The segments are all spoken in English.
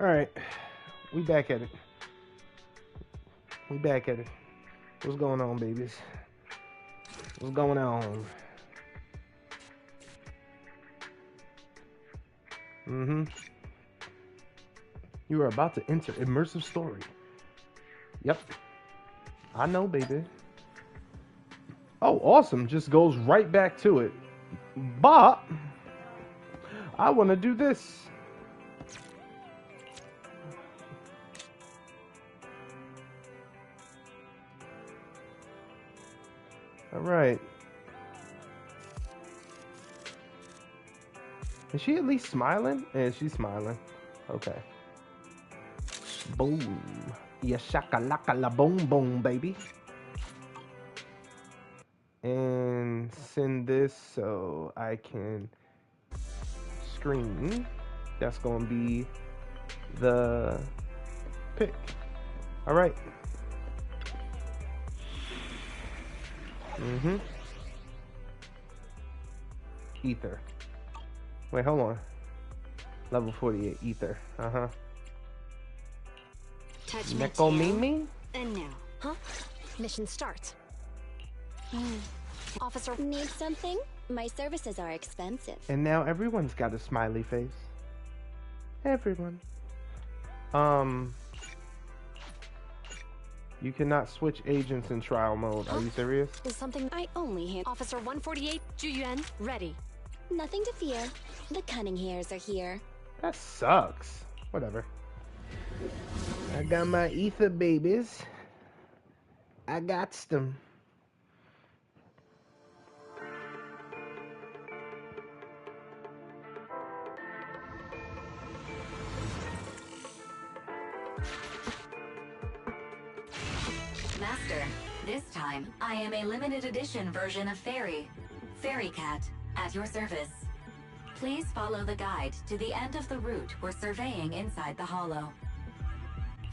Alright. We back at it. We back at it. What's going on, babies? What's going on? You are about to enter immersive story. Yep. I know, baby. Oh, awesome. Just goes right back to it. But I want to do this. All right. Is she at least smiling? Yeah, she's smiling. Okay. Boom. Yeah, shaka-laka la boom boom, baby. And send this so I can screen. That's going to be the pick. All right. Ether. Wait, hold on. Level 48, Ether. Touch my Nekomata? And now. Huh? Mission starts. Officer, need something? My services are expensive. And now everyone's got a smiley face. Everyone. You cannot switch agents in trial mode. Are you serious? Is something I only hand. Officer 148, Juyuan, ready. Nothing to fear. The cunning hairs are here. That sucks. Whatever. I got my ether babies. I got them. Master, this time I am a limited edition version of Fairy Cat, at your service. Please follow the guide to the end of the route we're surveying inside the hollow.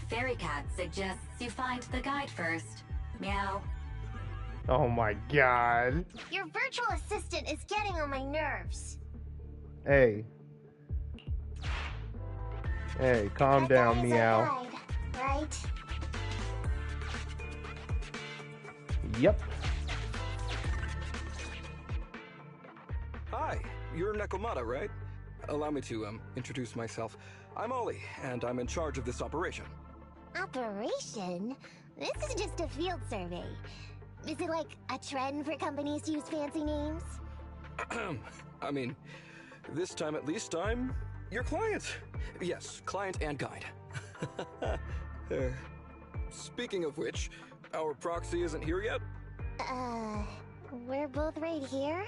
Fairy Cat suggests you find the guide first. Meow. Oh my god. Your virtual assistant is getting on my nerves. Hey. Hey, calm down, Meow. Guide, right? Yep. Hi, you're Nekomata, right? Allow me to, introduce myself. I'm Ollie, and I'm in charge of this operation. Operation? This is just a field survey. Is it like a trend for companies to use fancy names? I mean, this time at least I'm your client. Yes, client and guide. Speaking of which, our proxy isn't here yet? We're both right here?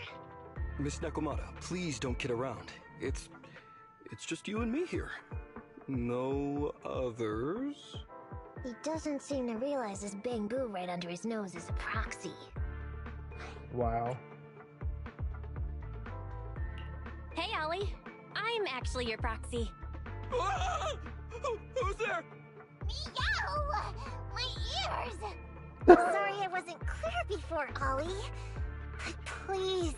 Miss Nekomata, please don't kid around. It's just you and me here. No others? He doesn't seem to realize this bamboo right under his nose is a proxy. Wow. Hey, Ollie. I'm actually your proxy. Ah! Who's there? Meow! My ears! Sorry I wasn't clear before, Ollie. But please,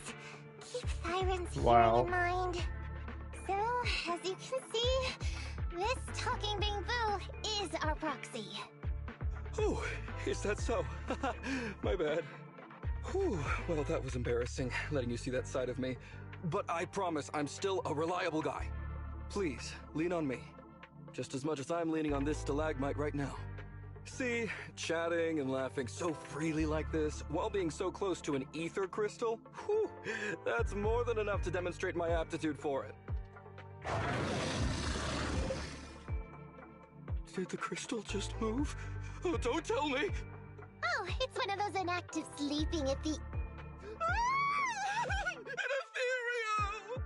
keep Siren's hearing in mind. So, as you can see, this talking bamboo is our proxy. Oh, is that so? My bad. Whew, well, that was embarrassing, letting you see that side of me. But I promise I'm still a reliable guy. Please, lean on me. Just as much as I'm leaning on this stalagmite right now. See, chatting and laughing so freely like this, while being so close to an ether crystal, whew, that's more than enough to demonstrate my aptitude for it. Did the crystal just move? Oh, don't tell me! Oh, it's one of those inactive sleeping at the... An ethereal!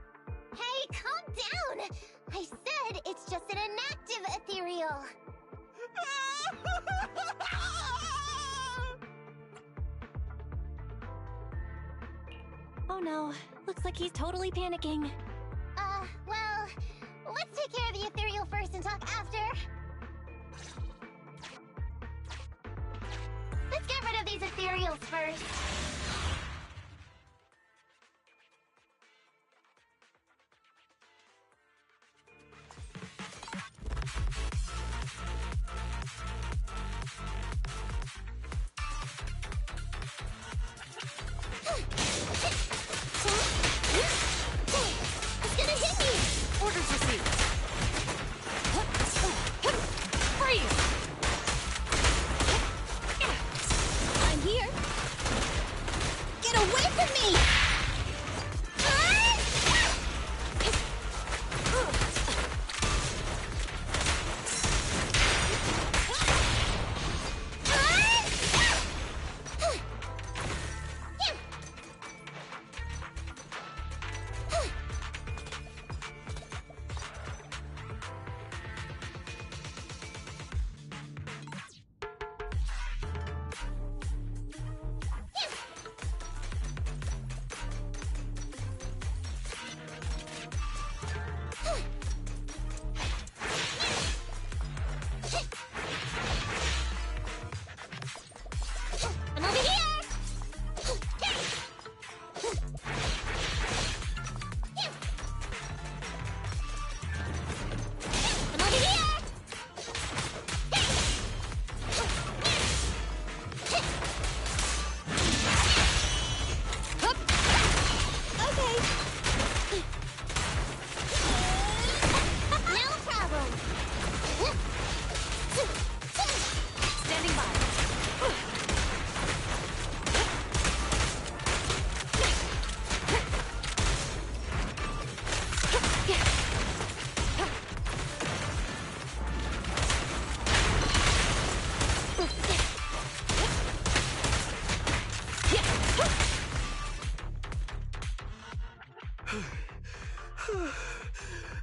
Hey, calm down! I said it's just an inactive ethereal. Oh no. Looks like he's totally panicking. Well, let's take care of the ethereal first and talk after. Let's get rid of these ethereals first. away from me!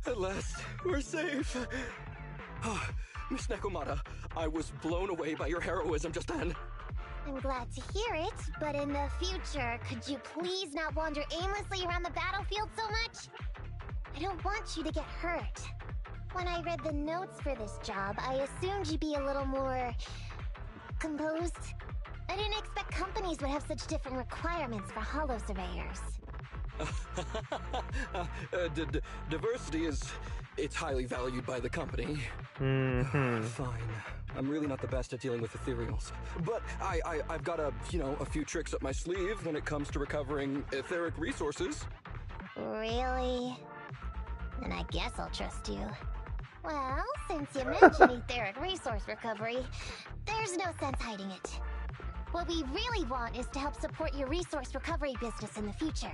At last, we're safe. Miss Nekomata, I was blown away by your heroism just then. I'm glad to hear it, but in the future, could you please not wander aimlessly around the battlefield so much? I don't want you to get hurt. When I read the notes for this job, I assumed you'd be a little more... composed. I didn't expect companies would have such different requirements for holo surveyors. Diversity it's highly valued by the company. Fine. I'm really not the best at dealing with ethereals. But I've got a few tricks up my sleeve when it comes to recovering etheric resources. Really? Then I guess I'll trust you. Well, since you mentioned etheric resource recovery, there's no sense hiding it. What we really want is to help support your resource recovery business in the future.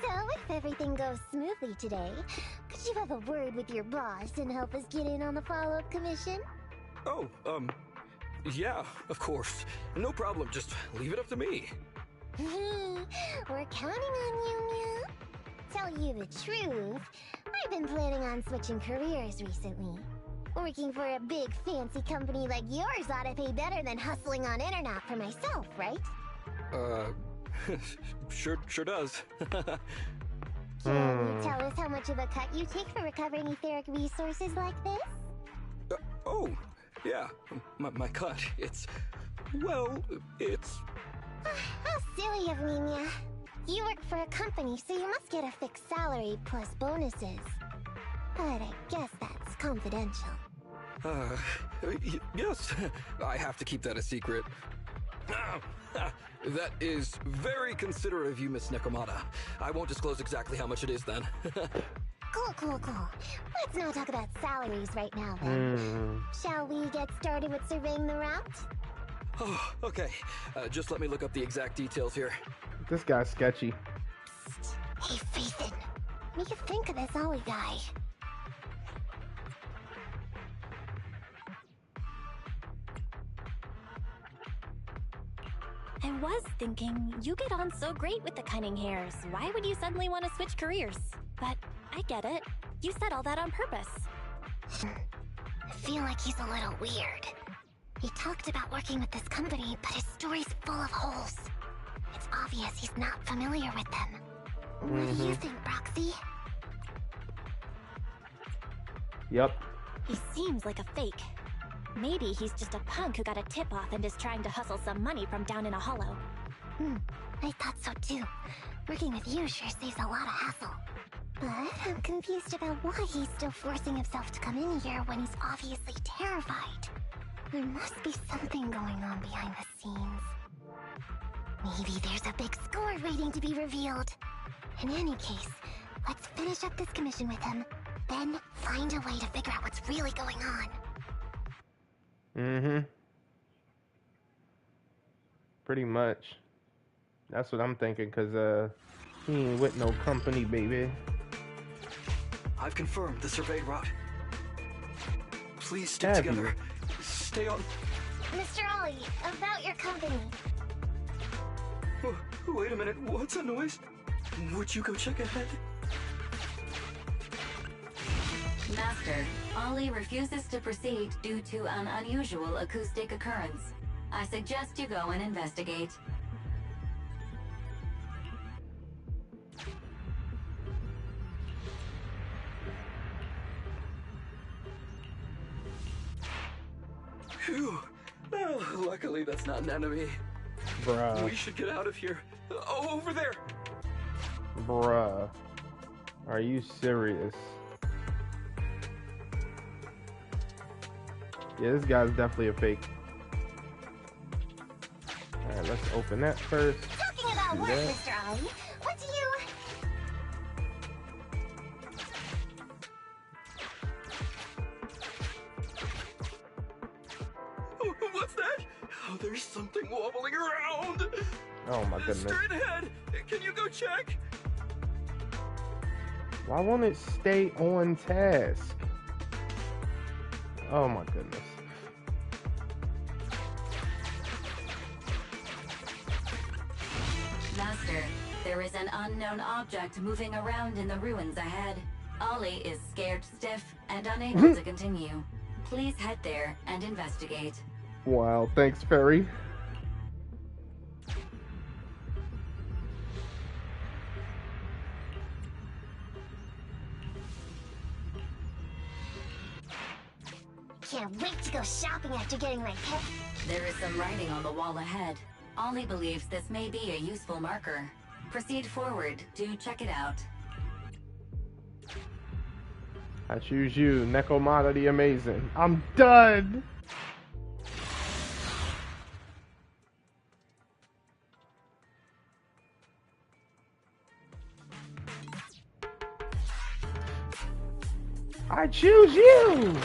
So, if everything goes smoothly today, could you have a word with your boss and help us get in on the follow-up commission? Oh, yeah, of course. No problem, just leave it up to me. We're counting on you, Mia. Tell you the truth, I've been planning on switching careers recently. Working for a big fancy company like yours ought to pay better than hustling on internet for myself, right? Sure does. Can you tell us how much of a cut you take for recovering etheric resources like this? Oh, yeah. My cut, it's... How silly of me, Mia. You work for a company, so you must get a fixed salary plus bonuses. But I guess that's confidential. Yes. I have to keep that a secret. That is very considerate of you, Miss Nekomata. I won't disclose exactly how much it is then. Cool. Let's not talk about salaries right now, then. Shall we get started with surveying the route? Oh, okay. Just let me look up the exact details here. This guy's sketchy. Psst. Hey, Ethan. What do you think of this Ollie guy? I was thinking, you get on so great with the cunning hairs. Why would you suddenly want to switch careers? But I get it. You said all that on purpose. I feel like he's a little weird. He talked about working with this company, but his story's full of holes. It's obvious he's not familiar with them. What do you think, Broxy? Yep. He seems like a fake. Maybe he's just a punk who got a tip-off and is trying to hustle some money from down in a hollow. I thought so too. Working with you sure saves a lot of hassle. But I'm confused about why he's still forcing himself to come in here when he's obviously terrified. There must be something going on behind the scenes. Maybe there's a big score waiting to be revealed. In any case, let's finish up this commission with him, then find a way to figure out what's really going on. Pretty much. That's what I'm thinking, cause he ain't with no company, baby. I've confirmed the surveyed route. Please stick Have together. you? Stay on. Mr. Ollie, about your company. Wait a minute, what's that noise? Would you go check ahead? Master, Ollie refuses to proceed due to an unusual acoustic occurrence. I suggest you go and investigate. Phew. Oh, luckily that's not an enemy. Bruh. We should get out of here. Oh, over there! Bruh. Are you serious? Yeah, this guy's definitely a fake. Alright, let's open that first. Talking about Do work, that. Mr. Ollie, what do you... What's that? Oh, there's something wobbling around! Oh my goodness. Straight ahead! Can you go check? Why won't it stay on task? Oh my goodness. Master, there is an unknown object moving around in the ruins ahead. Ollie is scared stiff and unable to continue. Please head there and investigate. Wow, thanks, Perry. Can't wait to go shopping after getting my pet. There is some writing on the wall ahead. Ollie believes this may be a useful marker. Proceed forward to check it out. I choose you, Nekomata the Amazing. I'm done! I choose you!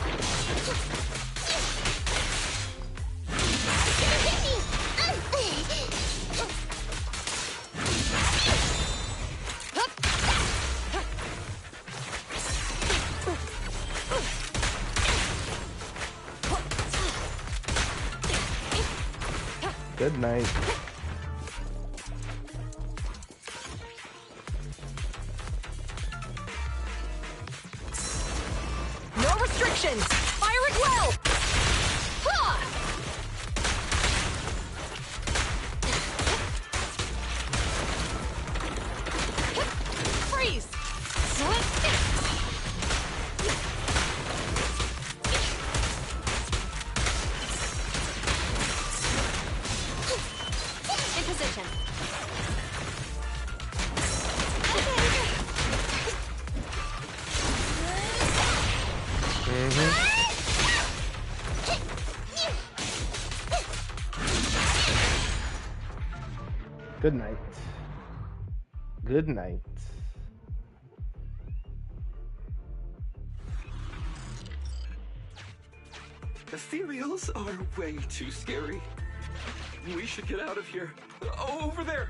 Good night. No restrictions! Fire it well! Ha! Freeze! In position. Good night. Good night. Ethereals are way too scary. We should get out of here. Oh, over there!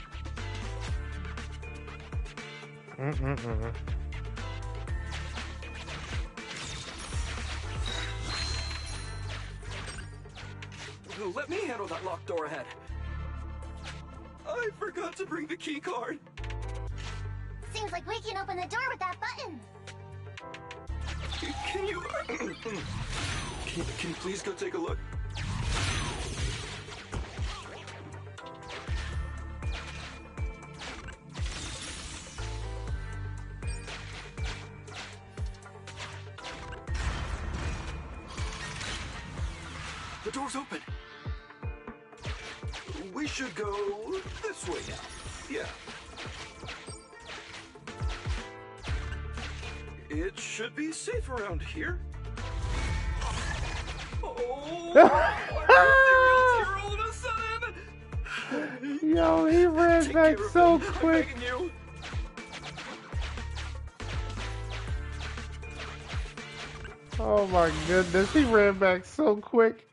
Let me handle that locked door ahead. I forgot to bring the key card. Seems like we can open the door with that button. Can you... can you please go take a look? The door's open. We should go this way now. Yeah. It should be safe around here. Oh! Here all of a sudden! Yo, he ran Take back care of so them. I'm quick. begging you. Oh my goodness, he ran back so quick.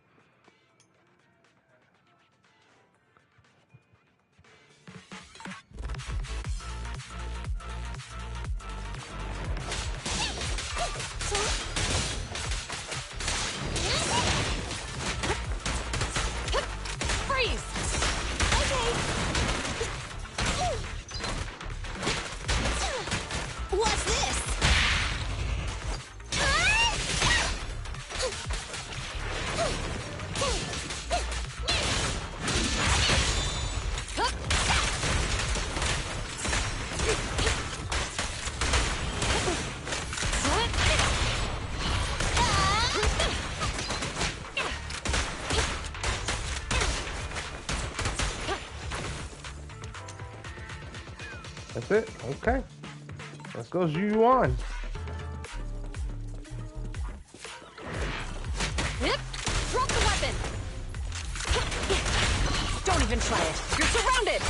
That's it? Okay. Let's go Ju-Yuan. Yep. Drop the weapon. Don't even try it. You're surrounded.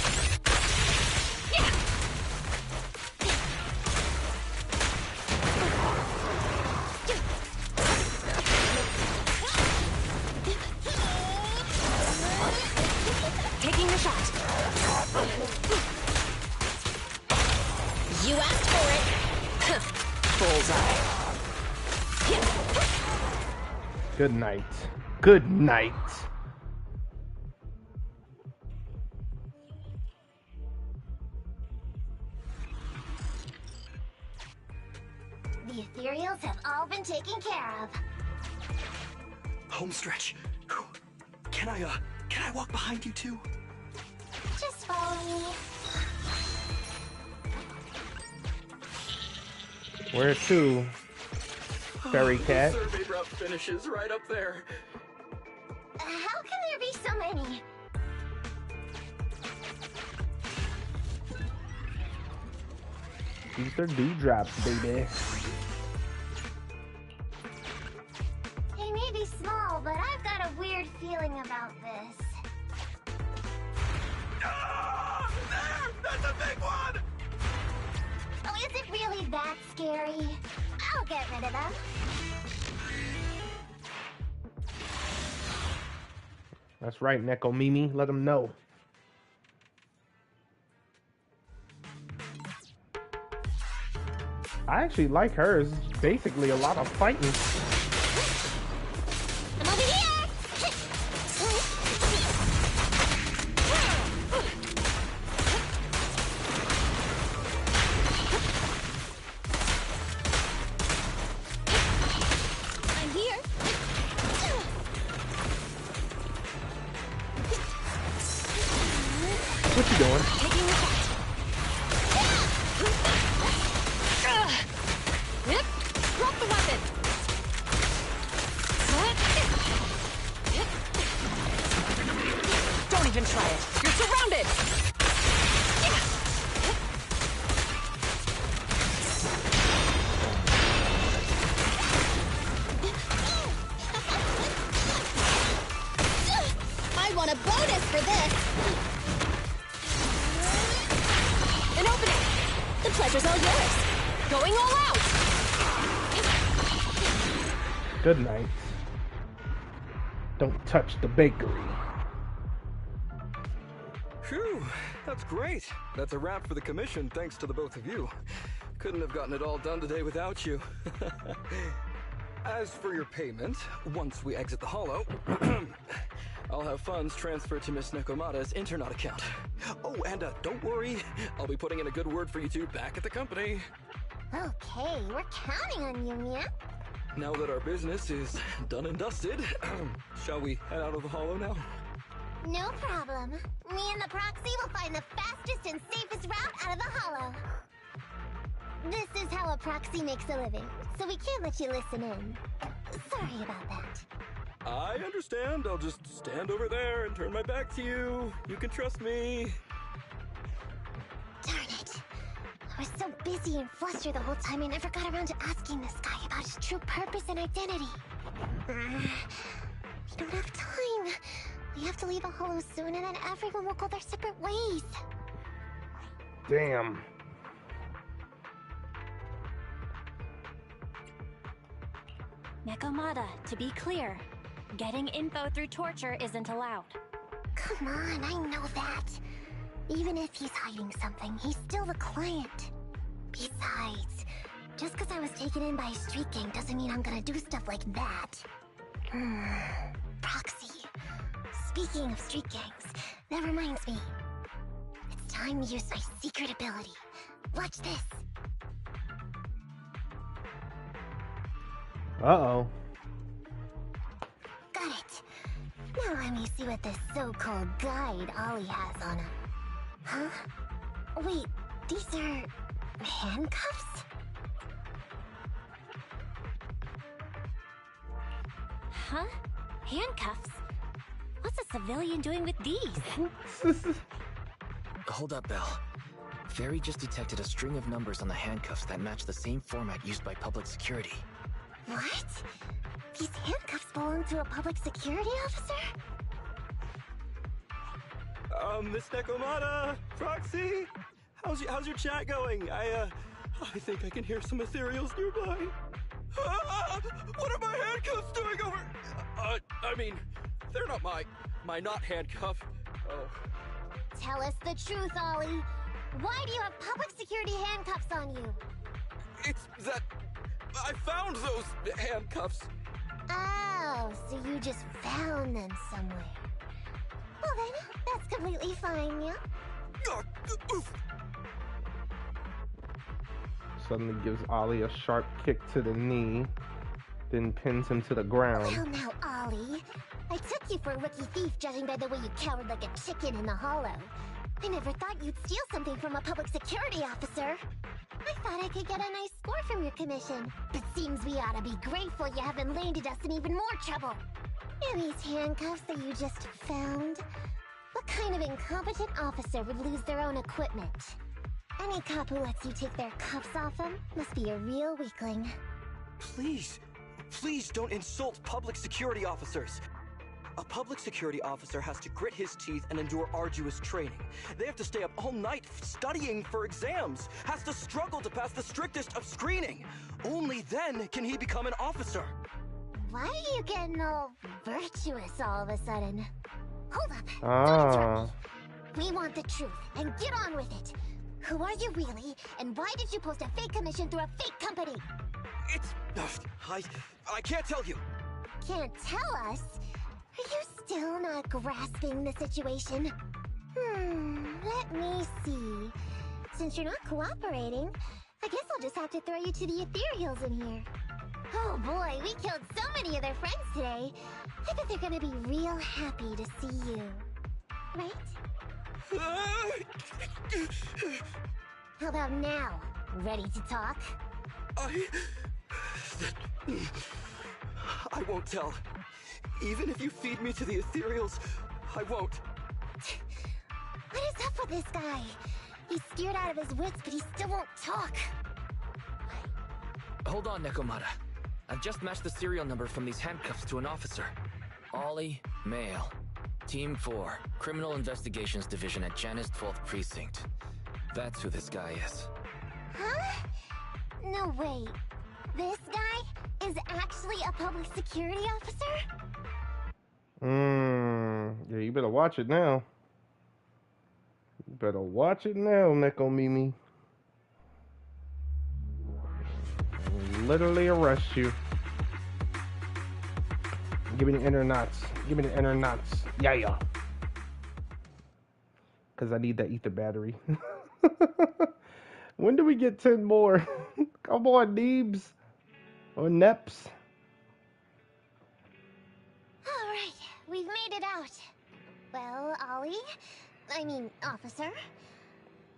Taking the shot. You asked for it. Bullseye. Good night. Good night. The ethereals have all been taken care of. Home stretch. Whew. Can I walk behind you too? Just follow me. Where to? Fairy cat. The survey route finishes right up there. How can there be so many? These are dewdrops, baby. They may be small, but I've got a weird feeling about this. Ah, there! That's a big one! Oh, is it really that scary? I'll get rid of them. That's right, Nekomimi. Let them know. I actually like hers. It's basically a lot of fighting. I'm over here! I'm here. What you doing? Taking the shot. Yep. Drop the weapon. Yep. Don't even try it. You're surrounded. I want a bonus for this. An opening. The pleasure's all yours. Going all out. Good night. Don't touch the bakery. Phew, that's great. That's a wrap for the commission, thanks to the both of you. Couldn't have gotten it all done today without you. As for your payment, once we exit the hollow, I'll have funds transferred to Miss Nekomata's Internet account. Oh, and don't worry, I'll be putting in a good word for you two back at the company. Okay, we're counting on you, Mia. Now that our business is done and dusted, shall we head out of the hollow now? No problem. Me and the proxy will find the fastest and safest route out of the hollow. This is how a proxy makes a living, so we can't let you listen in. Sorry about that. I understand. I'll just stand over there and turn my back to you. You can trust me. Darn it. I was so busy and flustered the whole time I never got around to asking this guy about his true purpose and identity. We don't have time. We have to leave a hollow soon and then everyone will go their separate ways. Damn. Nekomata, to be clear, getting info through torture isn't allowed. Come on, I know that. Even if he's hiding something, he's still the client. Besides, just because I was taken in by a street gang doesn't mean I'm gonna do stuff like that. Proxy. Speaking of street gangs, that reminds me. It's time to use my secret ability. Watch this. Uh-oh. Got it. Now let me see what this so-called guide Ollie has on him. Huh? Wait, these are handcuffs? Huh? Handcuffs? What's a civilian doing with these? Hold up, Belle. Fairy just detected a string of numbers on the handcuffs that match the same format used by public security. What? These handcuffs belong to a public security officer? Miss Nekomata! Proxy! How's your chat going? I think I can hear some ethereals nearby. What are my handcuffs doing over? I mean, they're not my not handcuff. Oh. Tell us the truth, Ollie. Why do you have public security handcuffs on you? It's that I found those handcuffs. Oh, so you just found them somewhere. Well then, that's completely fine, yeah? Suddenly gives Ollie a sharp kick to the knee, then pins him to the ground. Well now, Ollie. I took you for a rookie thief judging by the way you cowered like a chicken in the hollow. I never thought you'd steal something from a public security officer. I thought I could get a nice score from your commission. But seems we ought to be grateful you haven't landed us in even more trouble. Are these handcuffs that you just found? What kind of incompetent officer would lose their own equipment? Any cop who lets you take their cuffs off them must be a real weakling. Please don't insult public security officers. A public security officer has to grit his teeth and endure arduous training. They have to stay up all night studying for exams, has to struggle to pass the strictest of screening. Only then can he become an officer. Why are you getting all virtuous all of a sudden? Hold up, don't Ah. interrupt me. We want the truth, and get on with it. Who are you really, and why did you post a fake commission through a fake company? It's... I can't tell you. Can't tell us? Are you still not grasping the situation? Let me see. Since you're not cooperating, I guess I'll just have to throw you to the ethereals in here. Oh boy, we killed so many of their friends today. I bet they're gonna be real happy to see you. Right? How about now? Ready to talk? I won't tell. Even if you feed me to the ethereals, I won't. What is up with this guy? He's scared out of his wits, but he still won't talk. Hold on, Nekomata. I've just matched the serial number from these handcuffs to an officer. Ollie, male. Team 4, Criminal Investigations Division at Janus 12th Precinct. That's who this guy is. Huh? No, wait. This guy is actually a public security officer? Yeah, you better watch it now. You better watch it now, Neko Mimi. Literally arrest you. Give me the inner knots. Give me the inner knots. Yeah. Because I need that ether battery. When do we get 10 more? Come on, Neebs. Or Neps. Alright, we've made it out. Well, officer.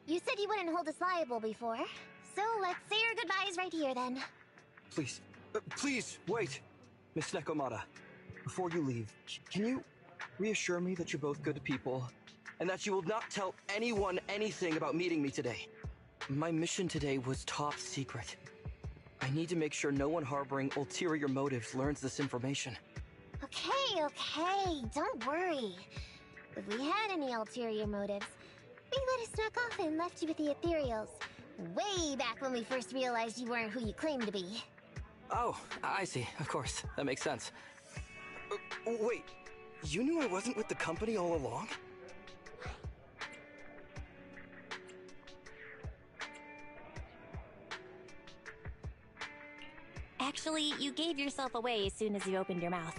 You said you wouldn't hold us liable before. So let's say our goodbyes right here then. Please, wait. Miss Nekomata, before you leave, can you reassure me that you're both good people, and that you will not tell anyone anything about meeting me today? My mission today was top secret. I need to make sure no one harboring ulterior motives learns this information. Okay, don't worry. If we had any ulterior motives, we would have snuck off and left you with the ethereals. Way back when we first realized you weren't who you claimed to be. Oh, I see. Of course. That makes sense. Wait, you knew I wasn't with the company all along? Actually, you gave yourself away as soon as you opened your mouth.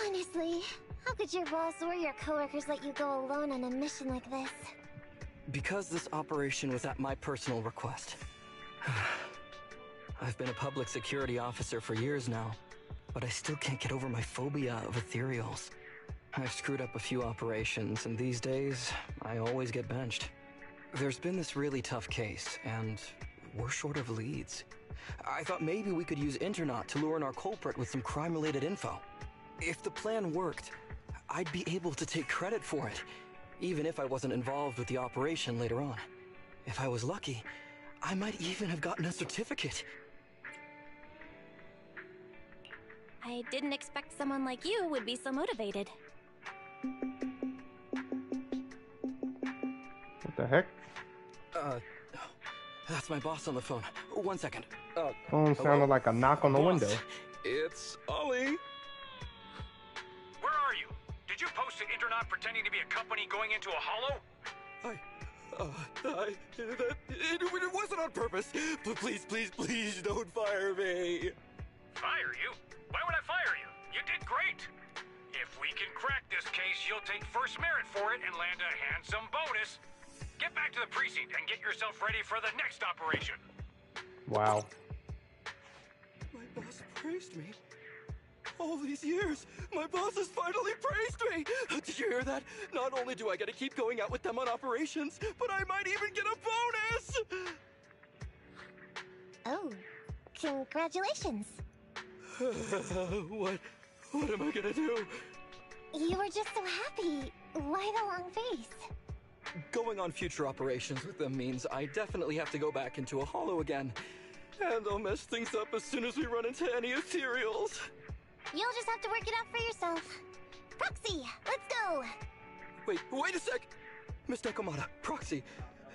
Honestly, how could your boss or your coworkers let you go alone on a mission like this? Because this operation was at my personal request. I've been a public security officer for years now, but I still can't get over my phobia of ethereals. I've screwed up a few operations, and these days, I always get benched. There's been this really tough case, and we're short of leads. I thought maybe we could use Internaut to lure in our culprit with some crime-related info. If the plan worked, I'd be able to take credit for it, even if I wasn't involved with the operation later on. If I was lucky, I might even have gotten a certificate. I didn't expect someone like you would be so motivated. What the heck? That's my boss on the phone. 1 second. Phone sounded like a knock on the Boss, window. It's Ollie. Where are you? Did you post an Internet pretending to be a company going into a hollow? It wasn't on purpose. But please, please, please don't fire me. Fire you? Why would I fire you? You did great. If we can crack this case, you'll take first merit for it and land a handsome bonus. Get back to the precinct and get yourself ready for the next operation. Wow. My boss praised me. All these years, my boss has finally praised me! Did you hear that? Not only do I get to keep going out with them on operations, but I might even get a bonus! Oh, congratulations. What am I gonna do? You were just so happy. Why the long face? Going on future operations with them means I definitely have to go back into a hollow again. And I'll mess things up as soon as we run into any ethereals. You'll just have to work it out for yourself. Proxy, let's go! Wait a sec! Miss Nekomata, Proxy,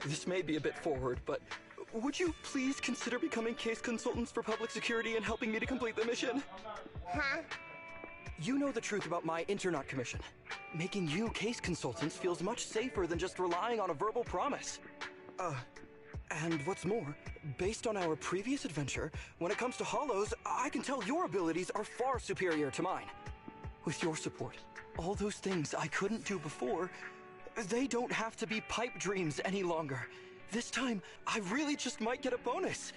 this may be a bit forward, but would you please consider becoming case consultants for public security and helping me to complete the mission? Huh? You know the truth about my Internet commission. Making you case consultants feels much safer than just relying on a verbal promise. And what's more, based on our previous adventure, when it comes to hollows, I can tell your abilities are far superior to mine. With your support, all those things I couldn't do before, they don't have to be pipe dreams any longer. This time, I really just might get a bonus.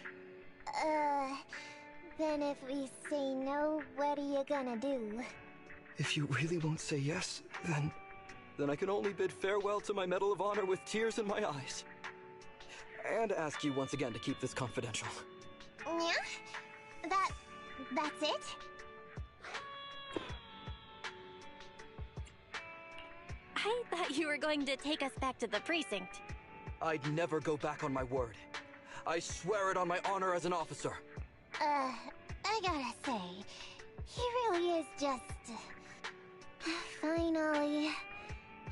Then if we say no, what are you gonna do? If you really won't say yes, then I can only bid farewell to my Medal of Honor with tears in my eyes. And ask you once again to keep this confidential. Yeah? That's it? I thought you were going to take us back to the precinct. I'd never go back on my word. I swear it on my honor as an officer. I gotta say, he really is just... Fine, Ollie.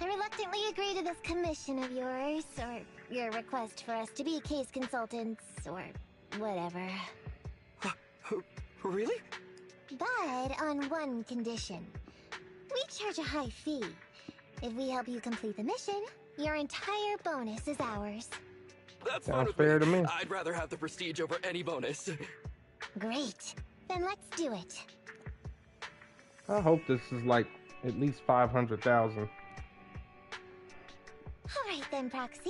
I reluctantly agree to this commission of yours, or your request for us to be case consultants, or whatever. Really? But on one condition. We charge a high fee. If we help you complete the mission, your entire bonus is ours. That's Sounds fine fair with to me. I'd rather have the prestige over any bonus. Great. Then let's do it. I hope this is like at least 500,000. Alright then, Proxy.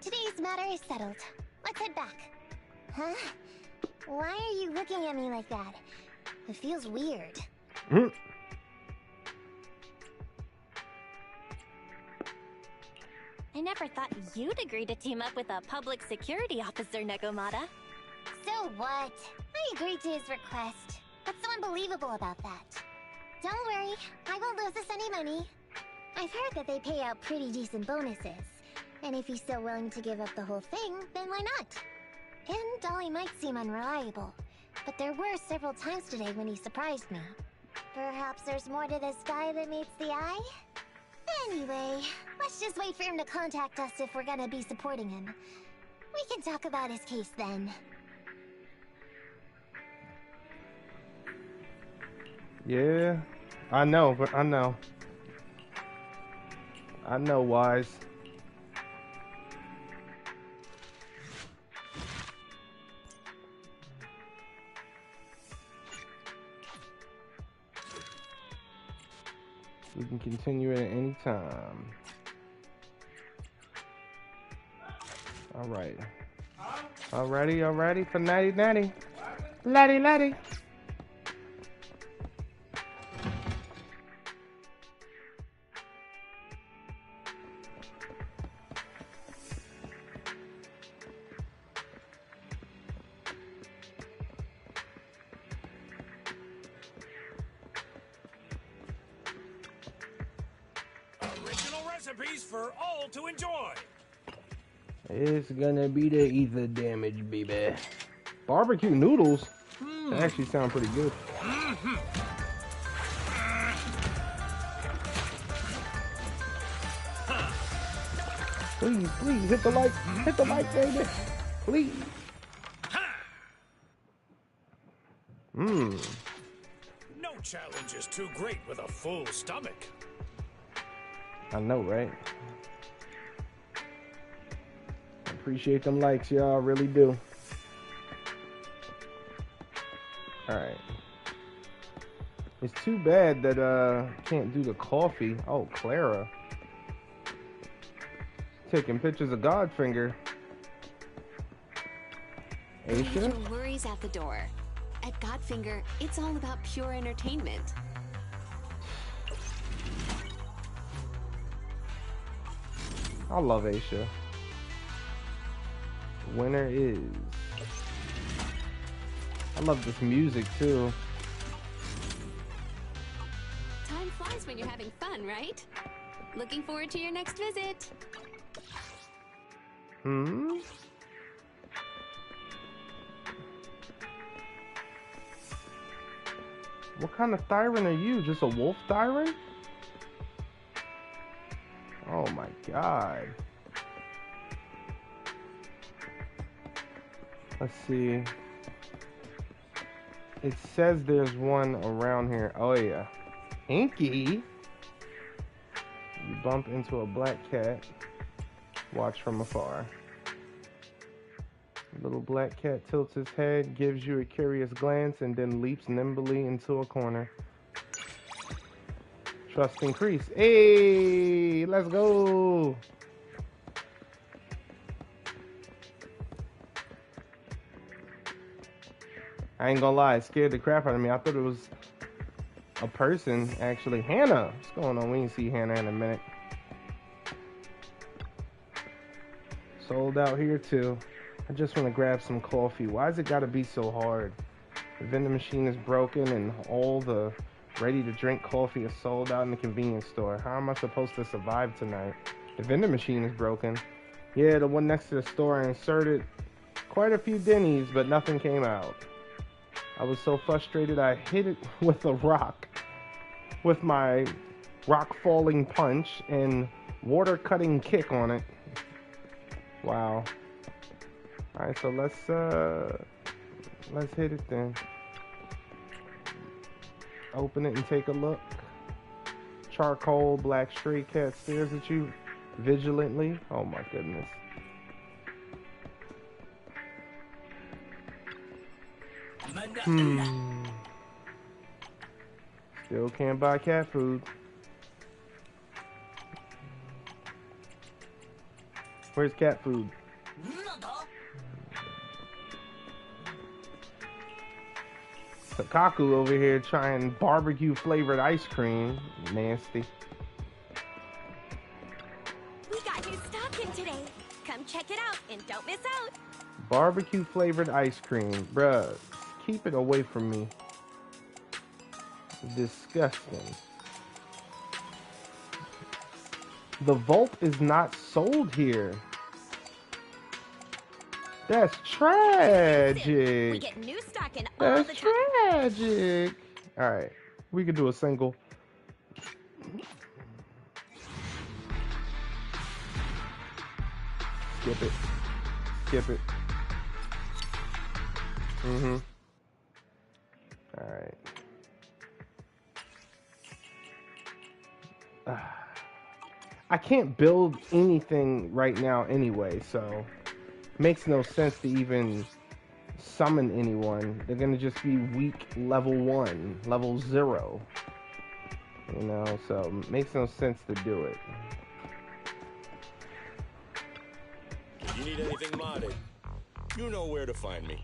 Today's matter is settled. Let's head back. Huh? Why are you looking at me like that? It feels weird. I never thought you'd agree to team up with a public security officer, Nekomata. So what? I agreed to his request. What's so unbelievable about that? Don't worry, I won't lose us any money. I've heard that they pay out pretty decent bonuses. And if he's so willing to give up the whole thing, then why not? And Dolly might seem unreliable, but there were several times today when he surprised me. Perhaps there's more to this guy than meets the eye? Anyway, let's just wait for him to contact us if we're gonna be supporting him. We can talk about his case then. Yeah, I know, but I know. I know, Wise. We can continue it at any time. Alright. Alrighty for Natty Natty. Laddie. Original recipes for all to enjoy. It's gonna be the ether damage, baby. Barbecue noodles? That actually sound pretty good. Please, please, hit the like. Hit the like, baby. Please. Mmm. No challenge is too great with a full stomach. I know, right? Appreciate them likes, y'all. Really do. Alright. It's too bad that can't do the coffee. Oh, Clara. Taking pictures of Godfinger. Leave your Aisha? worries at the door. At Godfinger, it's all about pure entertainment. I love Aisha. Winner is. I love this music too. Time flies when you're having fun, right? Looking forward to your next visit. Hmm? What kind of Thyron are you? Just a wolf Thyron? Oh my god. Let's see. It says there's one around here. Oh yeah. Inky. You bump into a black cat. Watch from afar. Little black cat tilts his head, gives you a curious glance, and then leaps nimbly into a corner. Trust increase. Hey, let's go. I ain't gonna lie, it scared the crap out of me. I thought it was a person, actually. Hannah, what's going on? We didn't see Hannah in a minute. Sold out here too. I just want to grab some coffee. Why's it gotta be so hard? The vending machine is broken and all the ready-to-drink coffee is sold out in the convenience store. How am I supposed to survive tonight? The vending machine is broken. Yeah, the one next to the store, I inserted quite a few Denny's, but nothing came out. I was so frustrated I hit it with a rock. With my rock-falling punch and water-cutting kick on it. Wow. Alright, so let's hit it then. Open it and take a look. Charcoal, black stray cat stares at you vigilantly. Oh my goodness. Still can't buy cat food. Where's cat food? Sakaku over here trying barbecue flavored ice cream. Nasty. We got new stock in today. Come check it out and don't miss out. Barbecue flavored ice cream. Bruh, keep it away from me. Disgusting. The vault is not sold here. That's tragic. We get new stock in all That's the time. tragic. All right, we could do a single. Skip it. Skip it. All right. I can't build anything right now anyway, so makes no sense to even summon anyone. They're gonna just be weak level 1, level 0. You know, so makes no sense to do it. If you need anything modded, you know where to find me.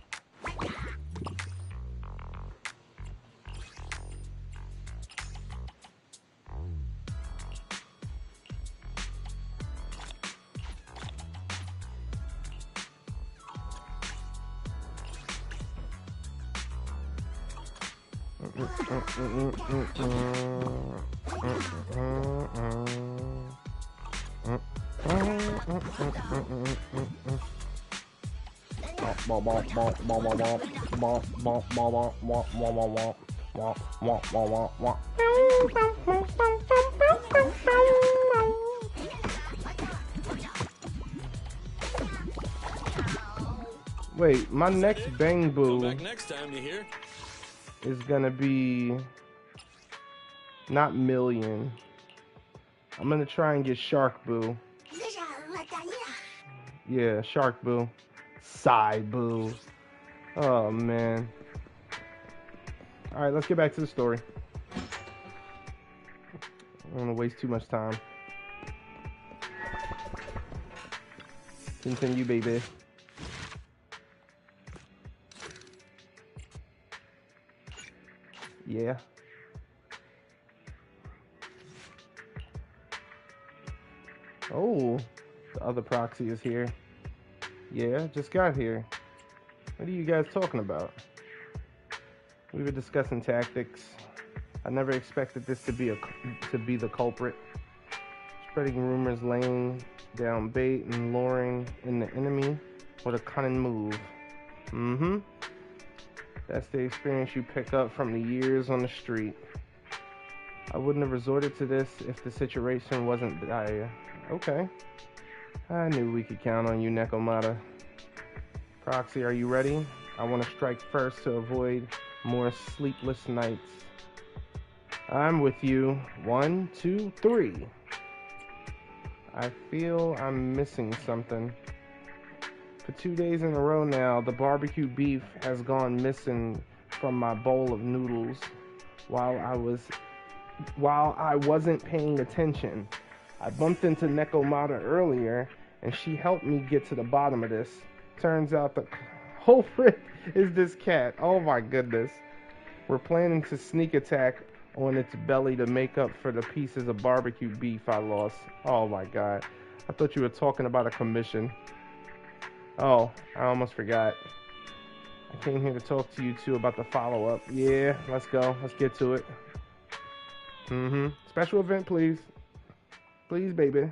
Wait, my next Bang Boo Come back next time to hear. is gonna be not Million. I'm gonna try and get Shark Boo. Yeah, Shark Boo. Psy Boo. Oh man. Alright, let's get back to the story. I don't want to waste too much time. Continue, baby. Yeah. Oh, the other proxy is here. Yeah, just got here. What are you guys talking about? We were discussing tactics. I never expected this to be the culprit. Spreading rumors, laying down bait, and luring in the enemy. What a cunning move. Mm-hmm. That's the experience you pick up from the years on the street. I wouldn't have resorted to this if the situation wasn't dire. Okay. I knew we could count on you, Nekomata. Proxy, are you ready? I want to strike first to avoid more sleepless nights. I'm with you. 1, 2, 3. I feel I'm missing something. For 2 days in a row now, the barbecue beef has gone missing from my bowl of noodles while I wasn't paying attention. I bumped into Nekomata earlier, and she helped me get to the bottom of this. Turns out the culprit is this cat. Oh my goodness. We're planning to sneak attack on its belly to make up for the pieces of barbecue beef I lost. Oh my god. I thought you were talking about a commission. Oh, I almost forgot. I came here to talk to you two about the follow-up. Yeah, let's go. Let's get to it. Special event, please. Please, baby.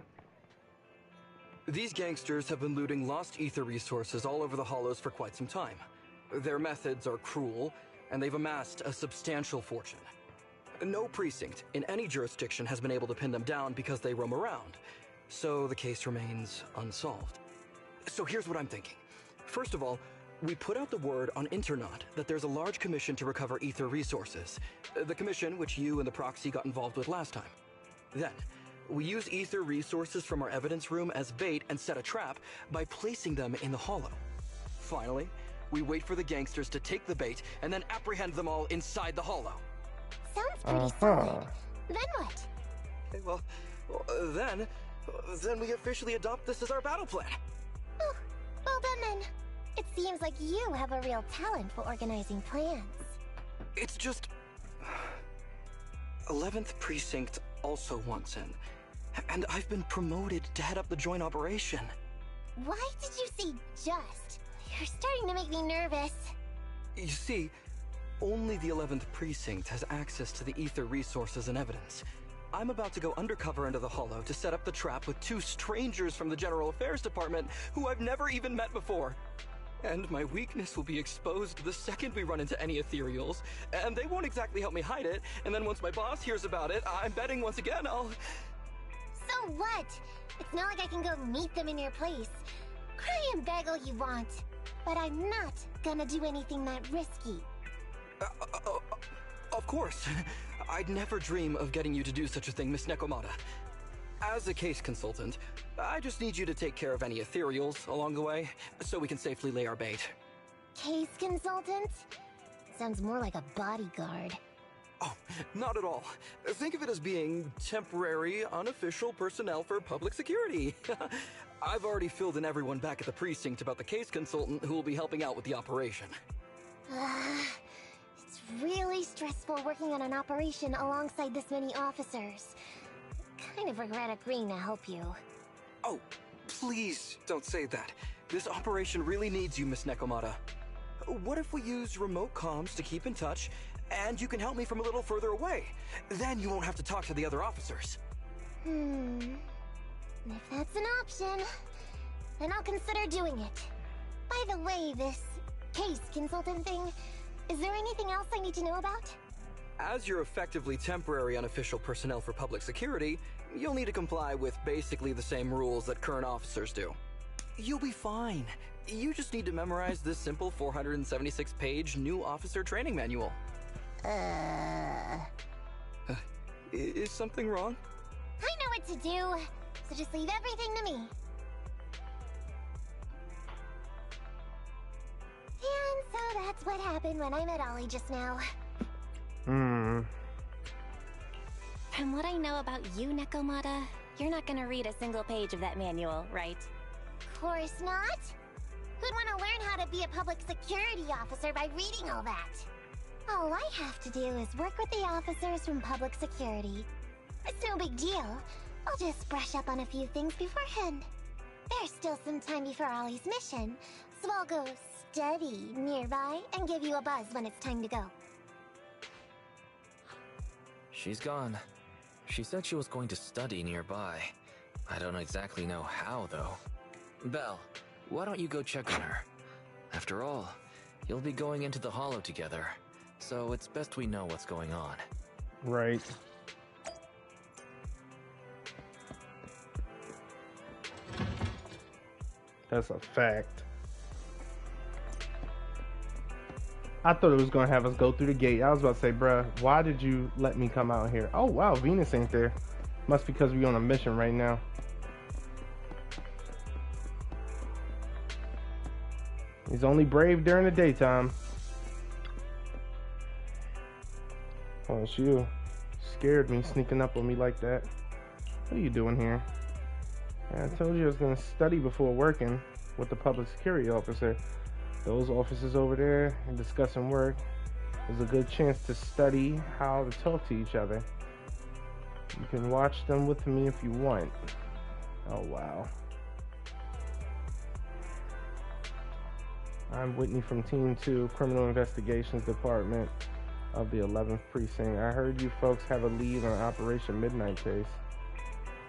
These gangsters have been looting lost ether resources all over the hollows for quite some time. Their methods are cruel, and they've amassed a substantial fortune. No precinct in any jurisdiction has been able to pin them down because they roam around, so the case remains unsolved. So here's what I'm thinking. First of all, we put out the word on Internet that there's a large commission to recover ether resources. The commission which you and the proxy got involved with last time. Then, we use ether resources from our evidence room as bait and set a trap by placing them in the hollow. Finally, we wait for the gangsters to take the bait and then apprehend them all inside the hollow. Sounds pretty solid. Then what? Okay, well, then we officially adopt this as our battle plan. Oh, well done then. It seems like you have a real talent for organizing plans. It's just 11th Precinct also wants in, and I've been promoted to head up the joint operation. Why did you say just? You're starting to make me nervous. You see, only the 11th Precinct has access to the ether resources and evidence. I'm about to go undercover into the hollow to set up the trap with 2 strangers from the General Affairs Department who I've never even met before. And my weakness will be exposed the second we run into any ethereals, and they won't exactly help me hide it, and then once my boss hears about it, I'm betting once again I'll... So what? It's not like I can go meet them in your place. Cry and beg all you want, but I'm not gonna do anything that risky. Of course. I'd never dream of getting you to do such a thing, Miss Nekomata. As a case consultant, I just need you to take care of any ethereals along the way, so we can safely lay our bait. Case consultant? Sounds more like a bodyguard. Oh, not at all. Think of it as being temporary, unofficial personnel for public security. I've already filled in everyone back at the precinct about the case consultant who will be helping out with the operation. It's really stressful working on an operation alongside this many officers. Kind of regret agreeing to help you. Oh, please don't say that. This operation really needs you, Miss Nekomata. What if we use remote comms to keep in touch, and you can help me from a little further away? Then you won't have to talk to the other officers. If that's an option, then I'll consider doing it. By the way, this case consultant thing, is there anything else I need to know about? As you're effectively temporary unofficial personnel for public security, you'll need to comply with basically the same rules that current officers do. You'll be fine. You just need to memorize this simple 476-page new officer training manual. Is something wrong? I know what to do, so just leave everything to me. And so that's what happened when I met Ollie just now. From what I know about you, Nekomata, you're not gonna read a single page of that manual, right? Of course not. Who'd want to learn how to be a public security officer by reading all that? All I have to do is work with the officers from public security. It's no big deal. I'll just brush up on a few things beforehand. There's still some time before Ollie's mission, so I'll go study nearby and give you a buzz when it's time to go. She's gone. She said she was going to study nearby. I don't exactly know how, though. Belle, why don't you go check on her? After all, you'll be going into the Hollow together, so it's best we know what's going on. Right. That's a fact. I thought it was gonna have us go through the gate. I was about to say, bruh, why did you let me come out here? Oh wow, Venus ain't there. Must be because we're on a mission right now. He's only brave during the daytime. Oh, it's you. Scared me, sneaking up on me like that. What are you doing here? I told you I was gonna study before working with the public security officer. Those officers over there and discussing work is a good chance to study how to talk to each other. You can watch them with me if you want. Oh wow. I'm Whitney from Team 2, Criminal Investigations Department of the 11th Precinct. I heard you folks have a lead on Operation Midnight case.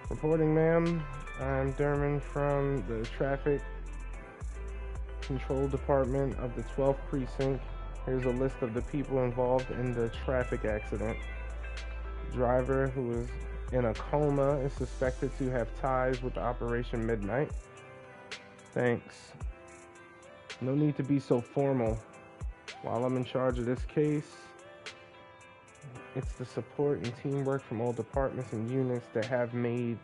Reporting, ma'am. I'm Derman from the Traffic Control Department of the 12th Precinct. Here's a list of the people involved in the traffic accident. Driver, who is in a coma, is suspected to have ties with Operation Midnight. Thanks. No need to be so formal. While I'm in charge of this case, it's the support and teamwork from all departments and units that have made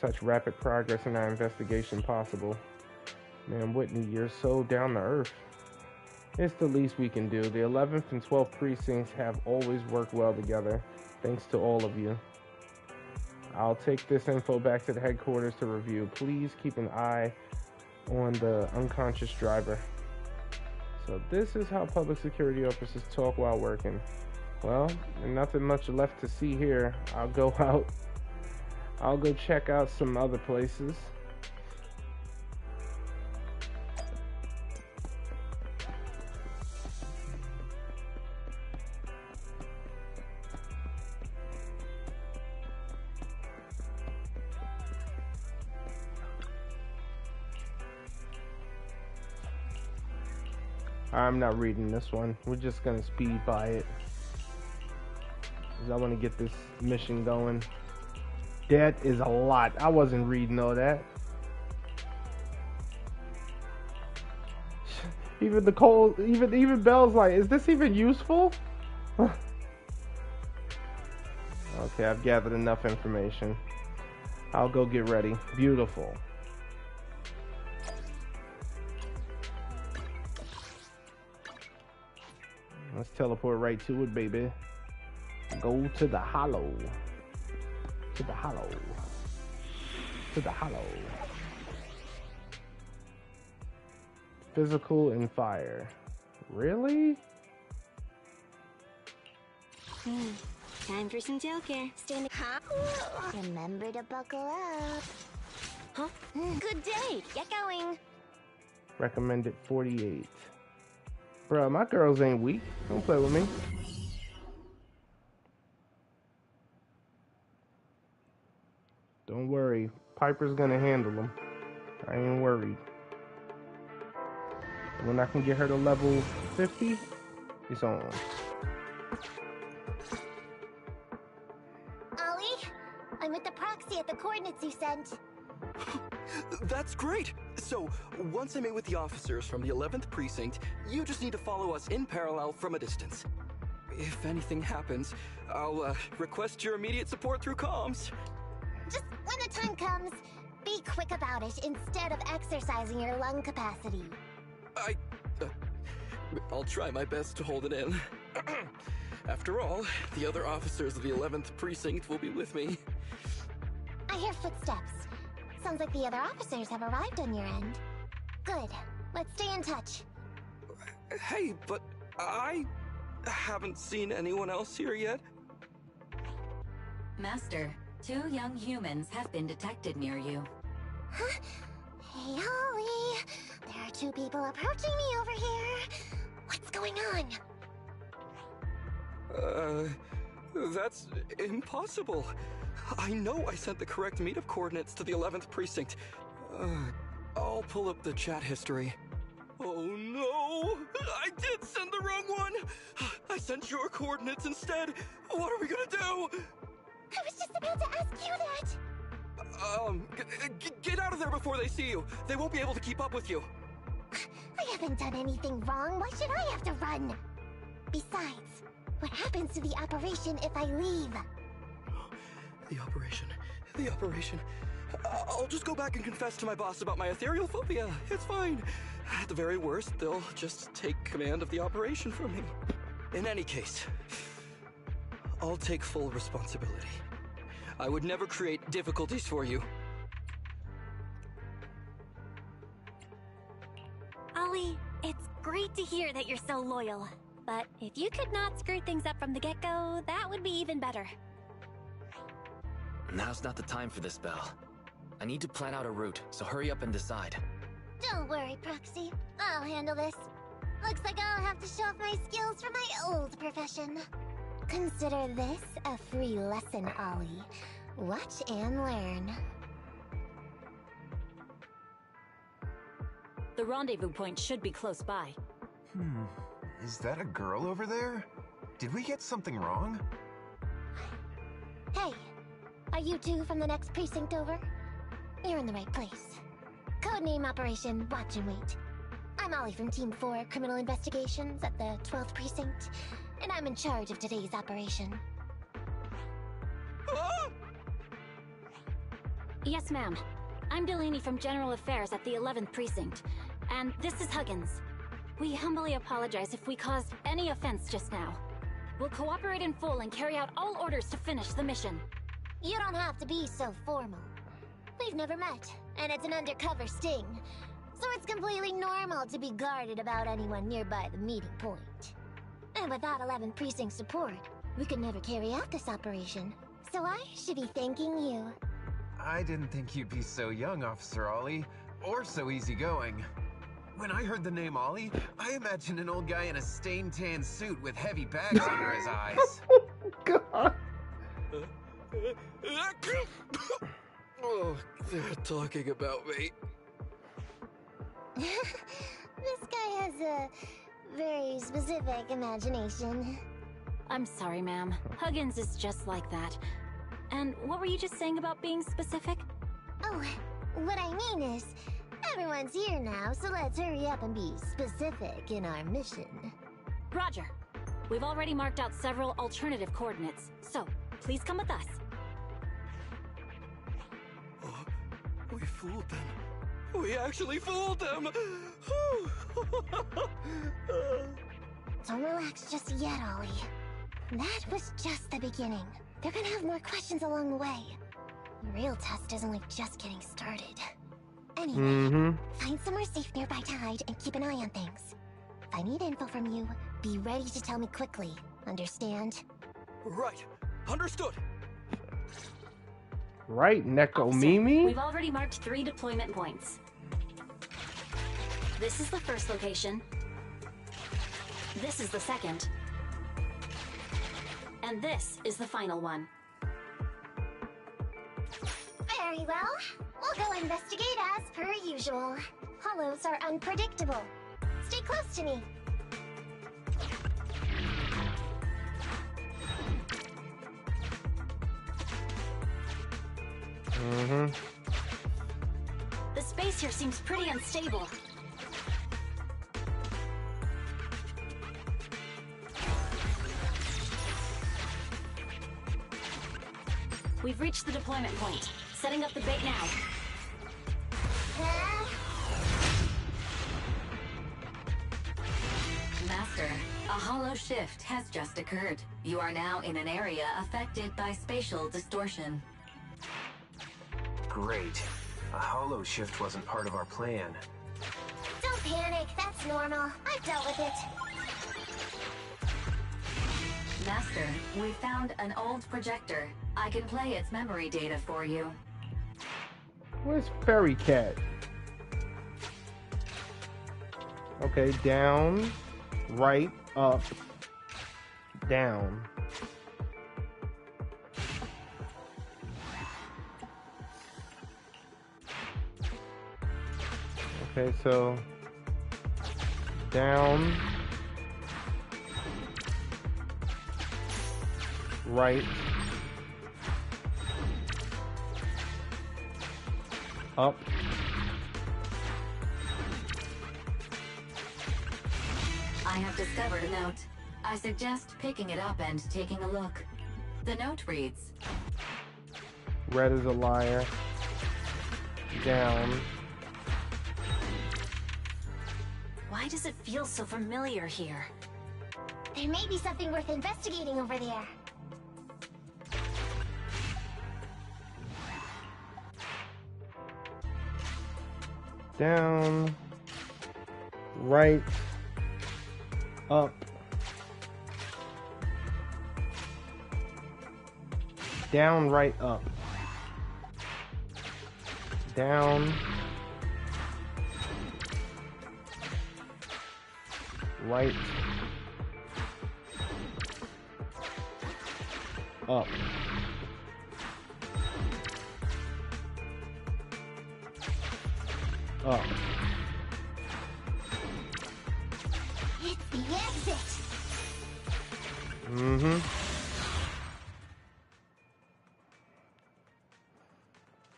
such rapid progress in our investigation possible. Man, Whitney, you're so down to earth. It's the least we can do. The 11th and 12th precincts have always worked well together, thanks to all of you. I'll take this info back to the headquarters to review. Please keep an eye on the unconscious driver. So this is how public security officers talk while working. Well, nothing much left to see here. I'll go out. I'll go check out some other places. I'm not reading this one. We're just gonna speed by it, because I want to get this mission going. That is a lot. I wasn't reading all that. Even Nicole, even Belle's like, is this even useful? Okay, I've gathered enough information. I'll go get ready. Beautiful. Let's teleport right to it, baby. Go to the Hollow. To the Hollow. To the Hollow. Physical and fire. Really? Time for some jail care. Standing. Remember to buckle up. Huh? Good day. Get going. Recommended 48. Bro, my girls ain't weak. Don't play with me. Don't worry. Piper's gonna handle them. I ain't worried. When I can get her to level 50, it's on. Ollie, I'm with the proxy at the coordinates you sent. That's great! So, once I'm in with the officers from the 11th precinct, you just need to follow us in parallel from a distance. If anything happens, I'll request your immediate support through comms. Just when the time comes, be quick about it instead of exercising your lung capacity. I'll try my best to hold it in. After all, the other officers of the 11th precinct will be with me. I hear footsteps. Sounds like the other officers have arrived on your end. Good. Let's stay in touch. Hey, but I haven't seen anyone else here yet. Master, 2 young humans have been detected near you. Huh? Hey, Ollie. There are 2 people approaching me over here. What's going on? That's impossible. I know I sent the correct meetup coordinates to the 11th precinct. I'll pull up the chat history. Oh no! I did send the wrong one! I sent your coordinates instead! What are we gonna do? I was just about to ask you that! Get out of there before they see you! They won't be able to keep up with you! I haven't done anything wrong. Why should I have to run? Besides, what happens to the operation if I leave? The operation. I'll just go back and confess to my boss about my ethereal phobia. It's fine. At the very worst, they'll just take command of the operation from me. In any case, I'll take full responsibility. I would never create difficulties for you. Ollie, it's great to hear that you're so loyal. But if you could not screw things up from the get-go, that would be even better. Now's not the time for this, Belle. I need to plan out a route, so hurry up and decide. Don't worry, Proxy. I'll handle this. Looks like I'll have to show off my skills from my old profession. Consider this a free lesson, Ollie. Watch and learn. The rendezvous point should be close by. Is that a girl over there? Did we get something wrong? Hey, are you 2 from the next precinct over? You're in the right place. Codename Operation Watch and Wait. I'm Ollie from Team 4 Criminal Investigations at the 12th Precinct, and I'm in charge of today's operation. Yes, ma'am. I'm Delaney from General Affairs at the 11th Precinct, and this is Huggins. We humbly apologize if we caused any offense just now. We'll cooperate in full and carry out all orders to finish the mission. You don't have to be so formal. We've never met, and it's an undercover sting, so it's completely normal to be guarded about anyone nearby the meeting point. And without 11th Precinct support, we could never carry out this operation, so I should be thanking you. I didn't think you'd be so young, Officer Ollie, or so easygoing. When I heard the name Ollie, I imagined an old guy in a stained tan suit with heavy bags under his eyes. God. Oh, they're talking about me. This guy has a very specific imagination. I'm sorry, ma'am. Huggins is just like that. And what were you just saying about being specific? Oh, what I mean is, everyone's here now, so let's hurry up and be specific in our mission. Roger. We've already marked out several alternative coordinates, so please come with us. Oh, we fooled them. We actually fooled them! Don't relax just yet, Ollie. That was just the beginning. They're gonna have more questions along the way. The real test is only just getting started. Anyway, find somewhere safe nearby to hide and keep an eye on things. If I need info from you, be ready to tell me quickly. Understand? Right. Understood. Right, Nekomimi? We've already marked 3 deployment points. This is the first location. This is the second. And this is the final one. Very well. We'll go investigate as per usual. Hollows are unpredictable. Stay close to me. The space here seems pretty unstable. We've reached the deployment point. Setting up the bait now. Master, a hollow shift has just occurred. You are now in an area affected by spatial distortion. Great. A hollow shift wasn't part of our plan. Don't panic, that's normal. I've dealt with it. Master, we found an old projector. I can play its memory data for you. Where's Fairy Cat? Okay, down, right, up, down. Okay, so down, right, up, I have discovered a note. I suggest picking it up and taking a look. The note reads, red is a liar, down. Why does it feel so familiar here? There may be something worth investigating over there. Down, right, up, down, right, up, down, right, up. Up. It's the exit.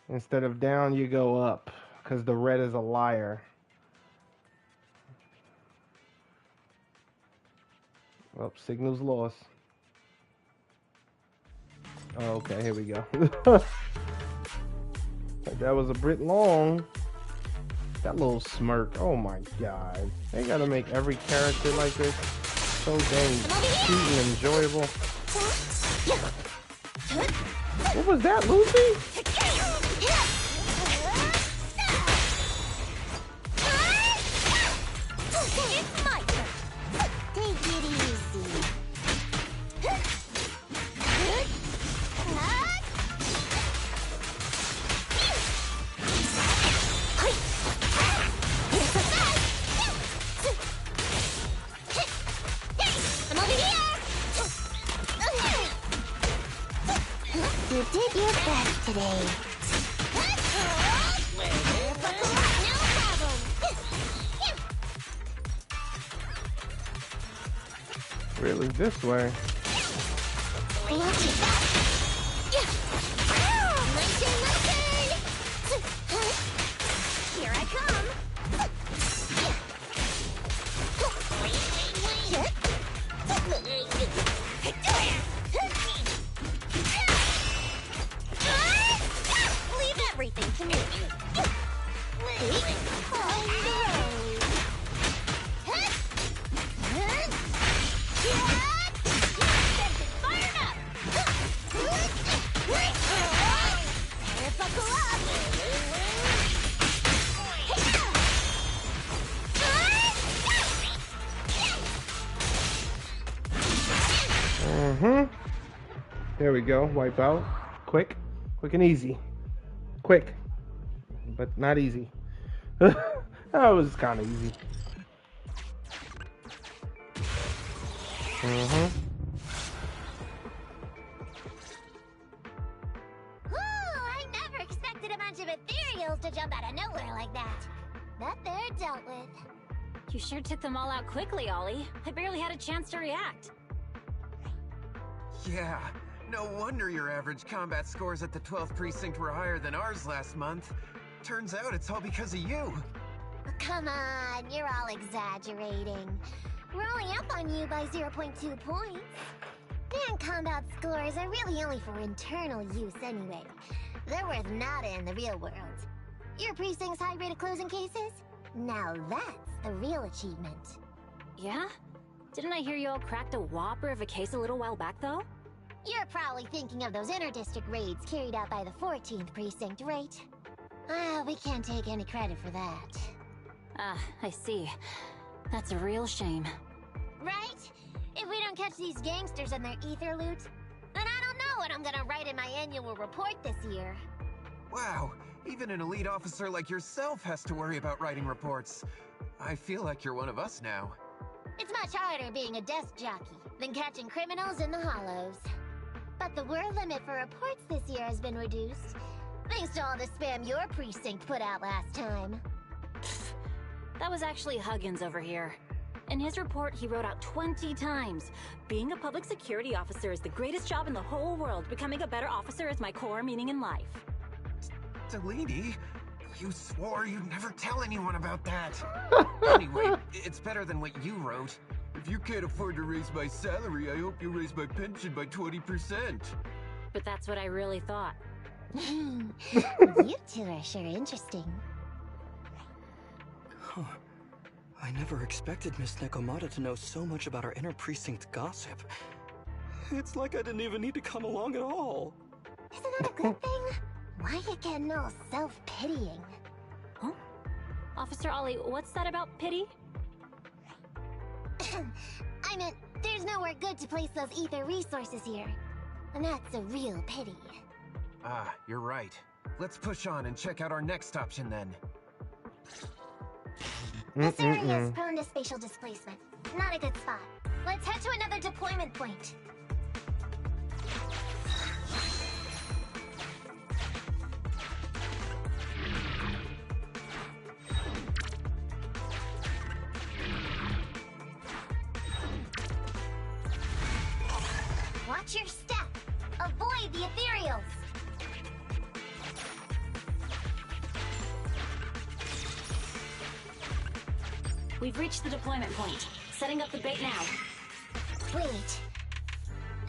Instead of down, you go up, because the red is a liar. Oh, signal's lost. Oh, okay, here we go. That was a bit long. That little smirk, oh my god. They gotta make every character like this so dang cute and enjoyable. What was that, Lucy? It's my turn. Take it easy. I'm over here. You did your best today. No problem. Really, this way? Not too fast. My turn, my turn. Here I come. Leave everything to me. On the road. Fired up. Better buckle up. There we go, wipe out. Quick and easy. Quick, but not easy. That was kind of easy. I never expected a bunch of ethereal that they're dealt with. You sure took them all out quickly, Ollie. I barely had a chance to react. Yeah, no wonder your average combat scores at the 12th precinct were higher than ours last month. Turns out it's all because of you. Come on, you're all exaggerating. We're only up on you by 0.2 points. And combat scores are really only for internal use anyway. They're worth nada in the real world. Your precinct's high rate of closing cases? Now that's the real achievement. Yeah? Didn't I hear you all cracked a whopper of a case a little while back, though? You're probably thinking of those inter-district raids carried out by the 14th precinct, right? We can't take any credit for that. Ah, I see. That's a real shame. Right? If we don't catch these gangsters and their ether loot, then I don't know what I'm gonna write in my annual report this year. Wow, even an elite officer like yourself has to worry about writing reports. I feel like you're one of us now. It's much harder being a desk jockey than catching criminals in the hollows. But the word limit for reports this year has been reduced, thanks to all the spam your precinct put out last time. That was actually Huggins over here. In his report, he wrote out 20 times. Being a public security officer is the greatest job in the whole world. Becoming a better officer is my core meaning in life. Delaney, you swore you'd never tell anyone about that. Anyway, it's better than what you wrote. If you can't afford to raise my salary, I hope you raise my pension by 20%. But that's what I really thought. You two are sure interesting. Huh. I never expected Miss Nekomata to know so much about our inter-precinct gossip. It's like I didn't even need to come along at all. Isn't that a good thing? Why you getting all self-pitying? Huh? Officer Ollie, what's that about pity? I meant, there's nowhere good to place those ether resources here. And that's a real pity. Ah, you're right. Let's push on and check out our next option then. This area is prone to spatial displacement. Not a good spot. Let's head to another deployment point. Watch your step. Avoid the ethereals. We've reached the deployment point. Setting up the bait now. Wait.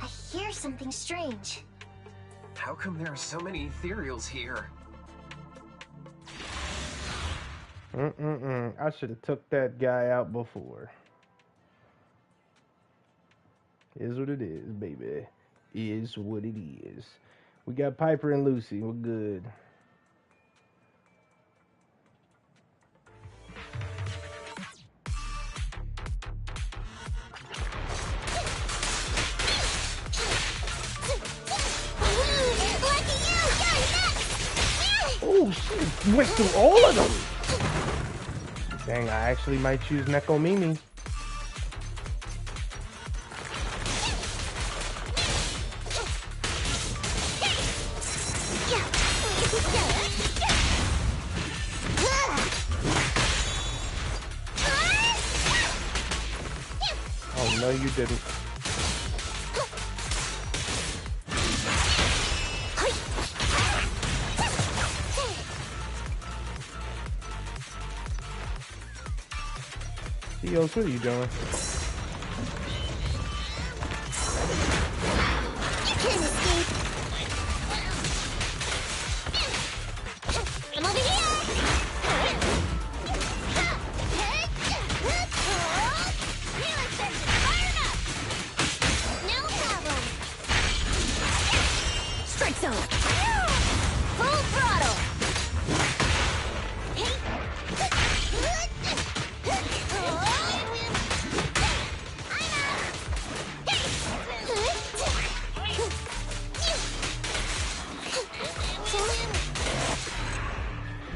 I hear something strange. How come there are so many ethereals here? I should have took that guy out before. Is what it is, baby. Is what it is. We got Piper and Lucy. We're good. Oh, she went through all of them. Dang, I actually might choose Nekomimi. Oh, no, you didn't. Yo, what are you doing? You can't escape. I'm over here. Healer station fired up. No problem. Strike zone. Full throttle.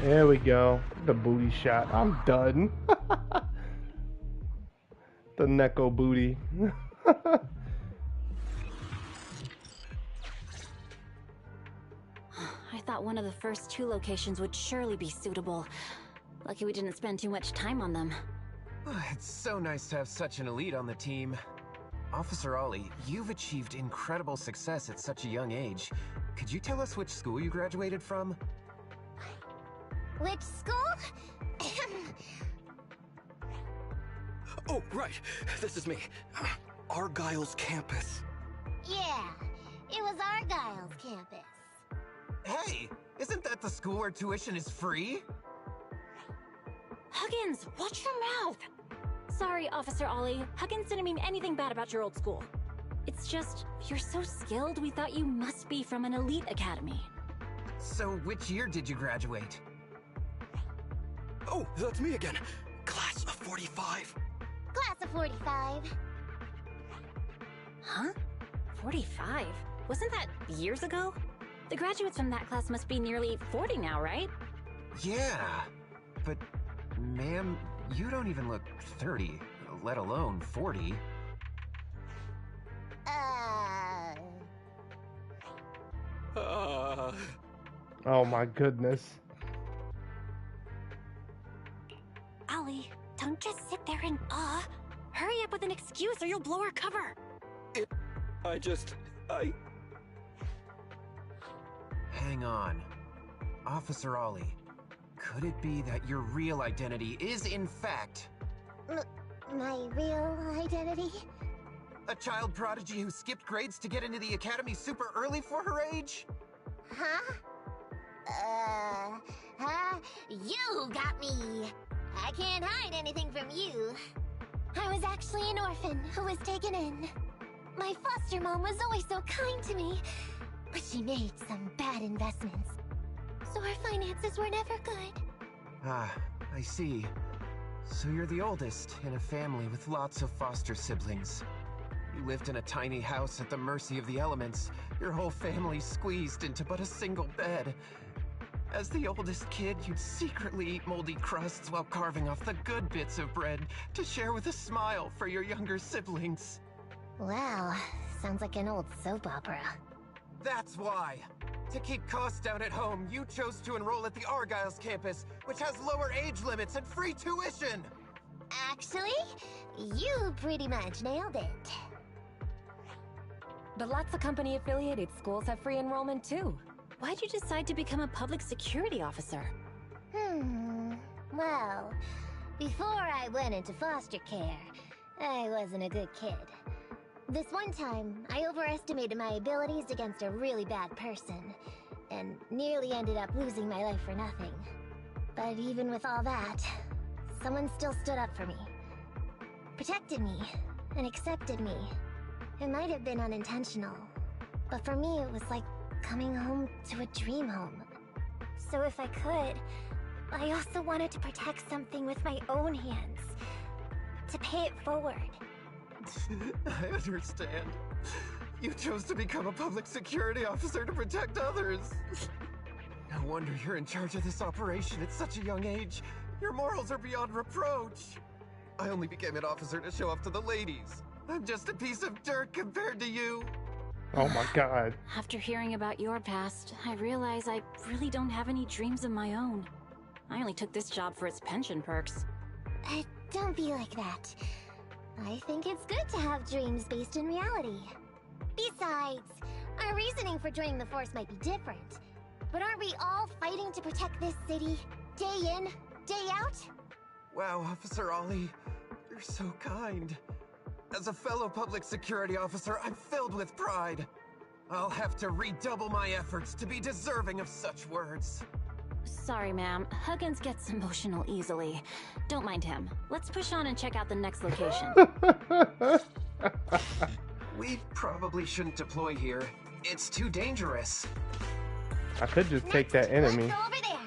There we go. The booty shot. I'm done. The Neko booty. I thought one of the first two locations would surely be suitable. Lucky we didn't spend too much time on them. It's so nice to have such an elite on the team. Officer Ollie, you've achieved incredible success at such a young age. Could you tell us which school you graduated from? Which school? Oh, right. This is me. Argyle's campus. Yeah, it was Argyle's campus. Hey, isn't that the school where tuition is free? Huggins, watch your mouth! Sorry, Officer Ollie. Huggins didn't mean anything bad about your old school. It's just, you're so skilled, we thought you must be from an elite academy. So, which year did you graduate? Oh, that's me again. Class of 45. Class of 45. Huh? 45? Wasn't that years ago? The graduates from that class must be nearly 40 now, right? Yeah, but ma'am, you don't even look 30, let alone 40. Oh my goodness. Ollie, don't just sit there in awe. Hurry up with an excuse or you'll blow our cover. Hang on. Officer Ollie, could it be that your real identity is in fact... My real identity? A child prodigy who skipped grades to get into the academy super early for her age? Huh? You got me! I can't hide anything from you. I was actually an orphan who was taken in. My foster mom was always so kind to me, but she made some bad investments. So our finances were never good. Ah, I see. So you're the oldest in a family with lots of foster siblings. You lived in a tiny house at the mercy of the elements, your whole family squeezed into but a single bed. As the oldest kid, you'd secretly eat moldy crusts while carving off the good bits of bread to share with a smile for your younger siblings. Wow, sounds like an old soap opera. That's why! To keep costs down at home, you chose to enroll at the Argyle's campus, which has lower age limits and free tuition! Actually, you pretty much nailed it. But lots of company-affiliated schools have free enrollment too. Why'd you decide to become a public security officer? Well, before I went into foster care, I wasn't a good kid. This one time, I overestimated my abilities against a really bad person, and nearly ended up losing my life for nothing. But even with all that, someone still stood up for me. Protected me, and accepted me. It might have been unintentional, but for me it was like coming home to a dream home. So if I could, I also wanted to protect something with my own hands. To pay it forward. I understand. You chose to become a public security officer to protect others. No wonder you're in charge of this operation at such a young age. Your morals are beyond reproach. I only became an officer to show off to the ladies. I'm just a piece of dirt compared to you. Oh my god. After hearing about your past, I realize I really don't have any dreams of my own. I only took this job for its pension perks. Don't be like that. I think it's good to have dreams based in reality. Besides, our reasoning for joining the Force might be different. But aren't we all fighting to protect this city, day in, day out? Wow, Officer Ollie, you're so kind. As a fellow public security officer, I'm filled with pride. I'll have to redouble my efforts to be deserving of such words. Sorry, ma'am. Huggins gets emotional easily. Don't mind him. Let's push on and check out the next location. We probably shouldn't deploy here. It's too dangerous. I could just take that enemy. Let's go over there.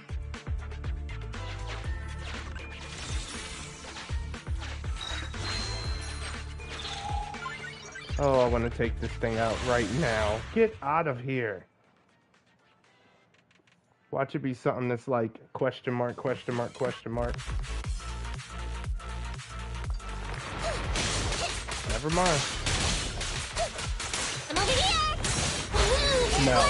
Oh, I want to take this thing out right now. Get out of here. Watch it be something that's like question mark, question mark, question mark. Never mind. I'm over here. No.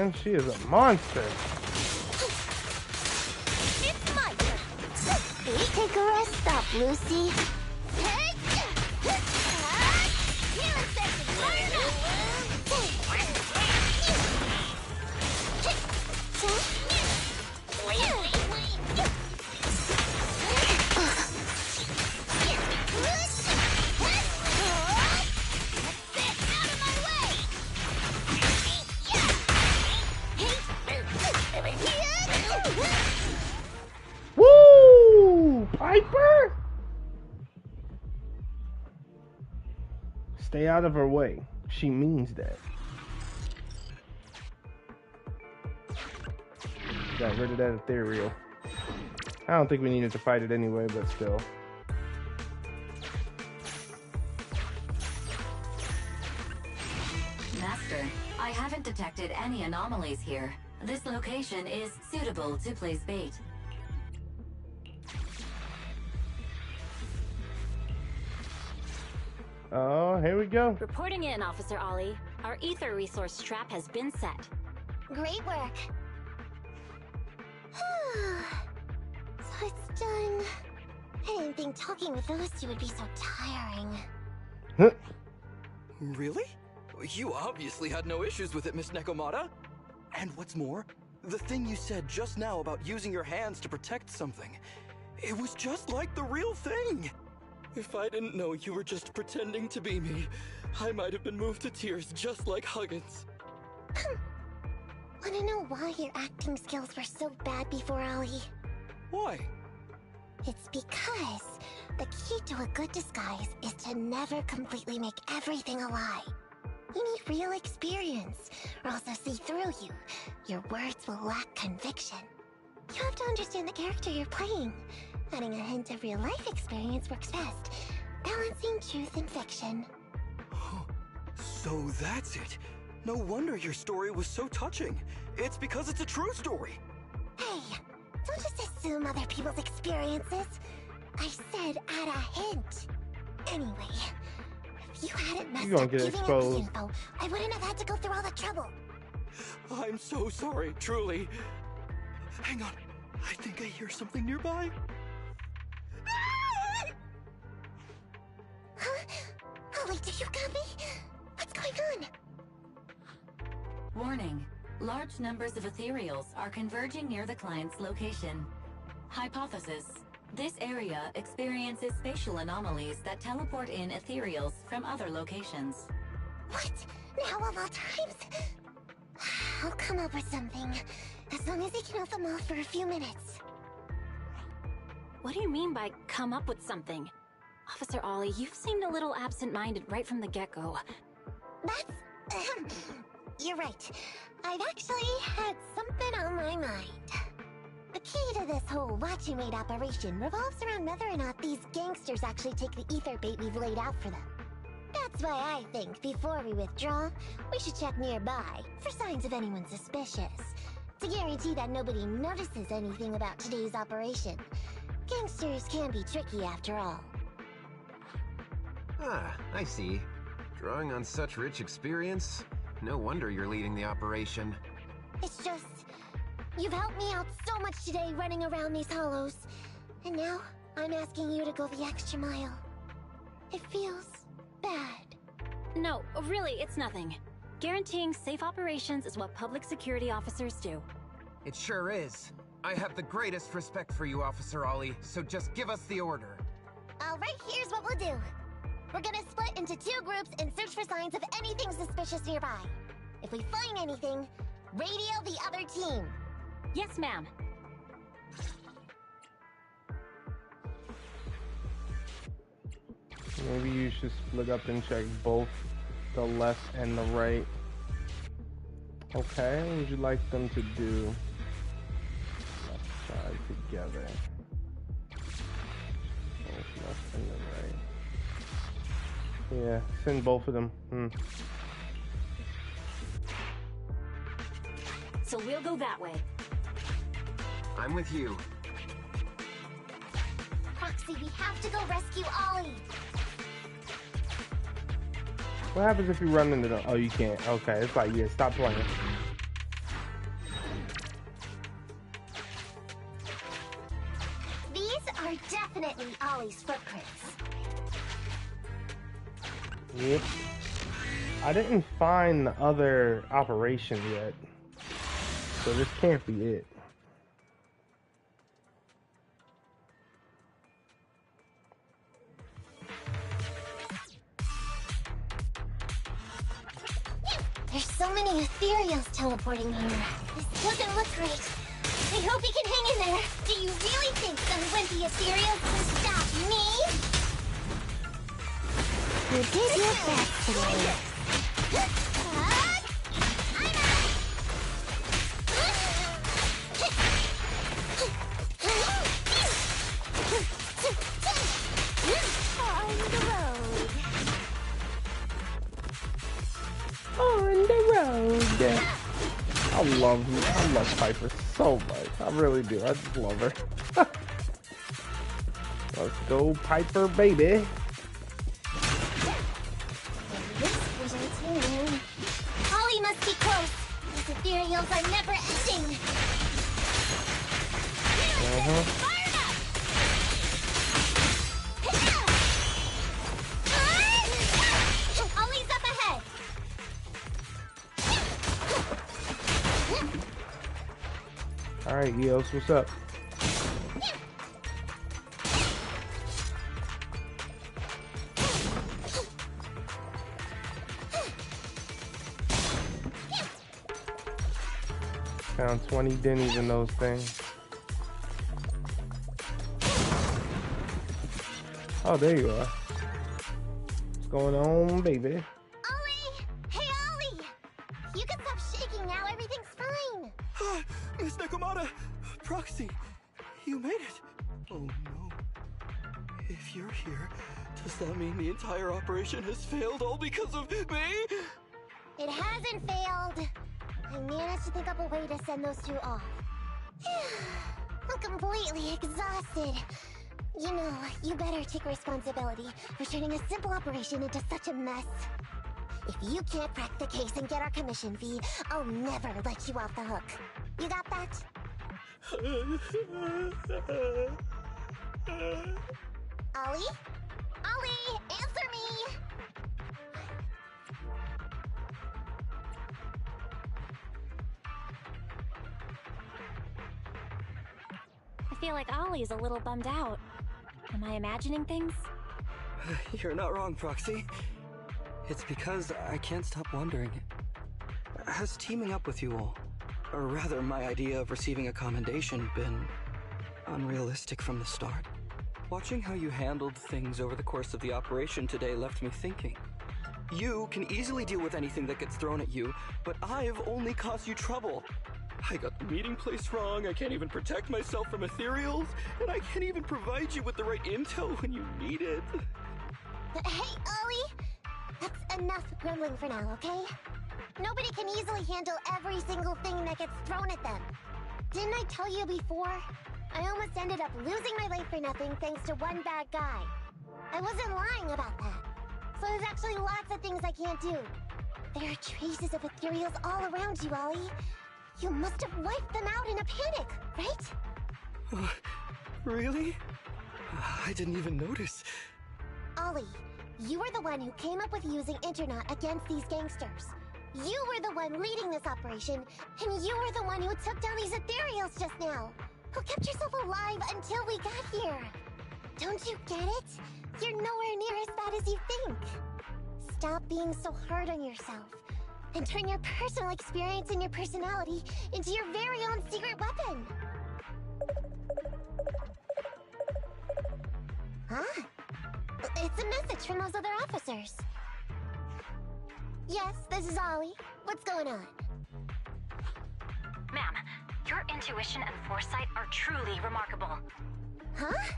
man. She is a monster. It's my turn. Take a rest stop, Lucy. Woo! Piper? Stay out of her way. She means that. Got rid of that ethereal. I don't think we needed to fight it anyway, but still. Master, I haven't detected any anomalies here. This location is suitable to place bait. Oh, here we go. Reporting in, Officer Ollie. Our ether resource trap has been set. Great work. So it's done. I didn't think talking with those two would be so tiring. Huh? Really? You obviously had no issues with it, Miss Nekomata. And what's more, the thing you said just now about using your hands to protect something, it was just like the real thing. If I didn't know you were just pretending to be me, I might have been moved to tears just like Huggins. Wanna know why your acting skills were so bad before, Ollie? Why? It's because the key to a good disguise is to never completely make everything a lie. You need real experience, or else they'll see through you. Your words will lack conviction. You have to understand the character you're playing. Adding a hint of real-life experience works best, balancing truth and fiction. So that's it. No wonder your story was so touching. It's because it's a true story. Hey, don't just assume other people's experiences. I said add a hint. Anyway, if you hadn't messed up giving up the info, I wouldn't have had to go through all the trouble. I'm so sorry, truly. Hang on, I think I hear something nearby. Huh? Ollie, do you got me? What's going on? Warning. Large numbers of ethereals are converging near the client's location. Hypothesis. This area experiences spatial anomalies that teleport in ethereals from other locations. What? Now of all times? I'll come up with something. As long as he can hold them off for a few minutes. What do you mean by come up with something? Officer Ollie, you've seemed a little absent-minded right from the get-go. That's... You're right. I've actually had something on my mind. The key to this whole watch-you-made operation revolves around whether or not these gangsters actually take the ether bait we've laid out for them. That's why I think before we withdraw, we should check nearby for signs of anyone suspicious. To guarantee that nobody notices anything about today's operation. Gangsters can be tricky after all. Ah, I see. Drawing on such rich experience, no wonder you're leading the operation. It's just, you've helped me out so much today running around these hollows. And now, I'm asking you to go the extra mile. It feels bad. No, really, it's nothing. Guaranteeing safe operations is what public security officers do. It sure is. I have the greatest respect for you, Officer Ollie, so just give us the order. Alright, here's what we'll do. We're gonna split into 2 groups and search for signs of anything suspicious nearby. If we find anything, radio the other team. Yes, ma'am. Maybe you should split up and check both the left and the right. Okay, what would you like them to do? Left side together. Both left and the right. Yeah, send both of them. So we'll go that way. I'm with you. Roxy, we have to go rescue Ollie. What happens if you run into them? Oh, you can't. Okay, it's like, yeah, stop playing. are definitely Ollie's footprints. Yep. I didn't find the other operation yet, so this can't be it. There's so many ethereals teleporting here. This doesn't look great. I hope he can hang in there. Do you really think some wimpy ethereals can stop me? You did your best today. On the road. I love Piper so much. I really do. I just love her. Let's go, Piper, baby. Ollie must be close. These ethereals are never ending. Fired up! Ollie's up ahead. Alright, Eos, what's up? Found 20 dennies in those things. Oh, there you are. What's going on, baby? Ollie! Hey, Ollie! You can stop shaking now. Everything's fine. Miss Nekomata! Proxy! You made it! Oh no. If you're here, does that mean the entire operation has failed all because of me? It hasn't failed. I managed to think up a way to send those two off. I'm completely exhausted. You know, you better take responsibility for turning a simple operation into such a mess. If you can't crack the case and get our commission fee, I'll never let you off the hook. You got that? Ollie? Ollie, answer me! I feel like Ollie's a little bummed out. Am I imagining things? You're not wrong, Proxy. It's because I can't stop wondering. Has teaming up with you all, or rather my idea of receiving a commendation, been unrealistic from the start? Watching how you handled things over the course of the operation today left me thinking. You can easily deal with anything that gets thrown at you, but I've only caused you trouble. I got the meeting place wrong, I can't even protect myself from ethereals, and I can't even provide you with the right intel when you need it. Hey, Ollie! That's enough grumbling for now, okay? Nobody can easily handle every single thing that gets thrown at them. Didn't I tell you before? I almost ended up losing my life for nothing thanks to one bad guy. I wasn't lying about that. So there's actually lots of things I can't do. There are traces of ethereals all around you, Ollie. You must have wiped them out in a panic, right? Really? I didn't even notice. Ollie, you were the one who came up with using Internet against these gangsters. You were the one leading this operation, and you were the one who took down these ethereals just now. Who kept yourself alive until we got here. Don't you get it? You're nowhere near as bad as you think. Stop being so hard on yourself, and turn your personal experience and your personality into your very own secret weapon. Huh? It's a message from those other officers. Yes, this is Ollie. What's going on? Ma'am, your intuition and foresight are truly remarkable. Huh?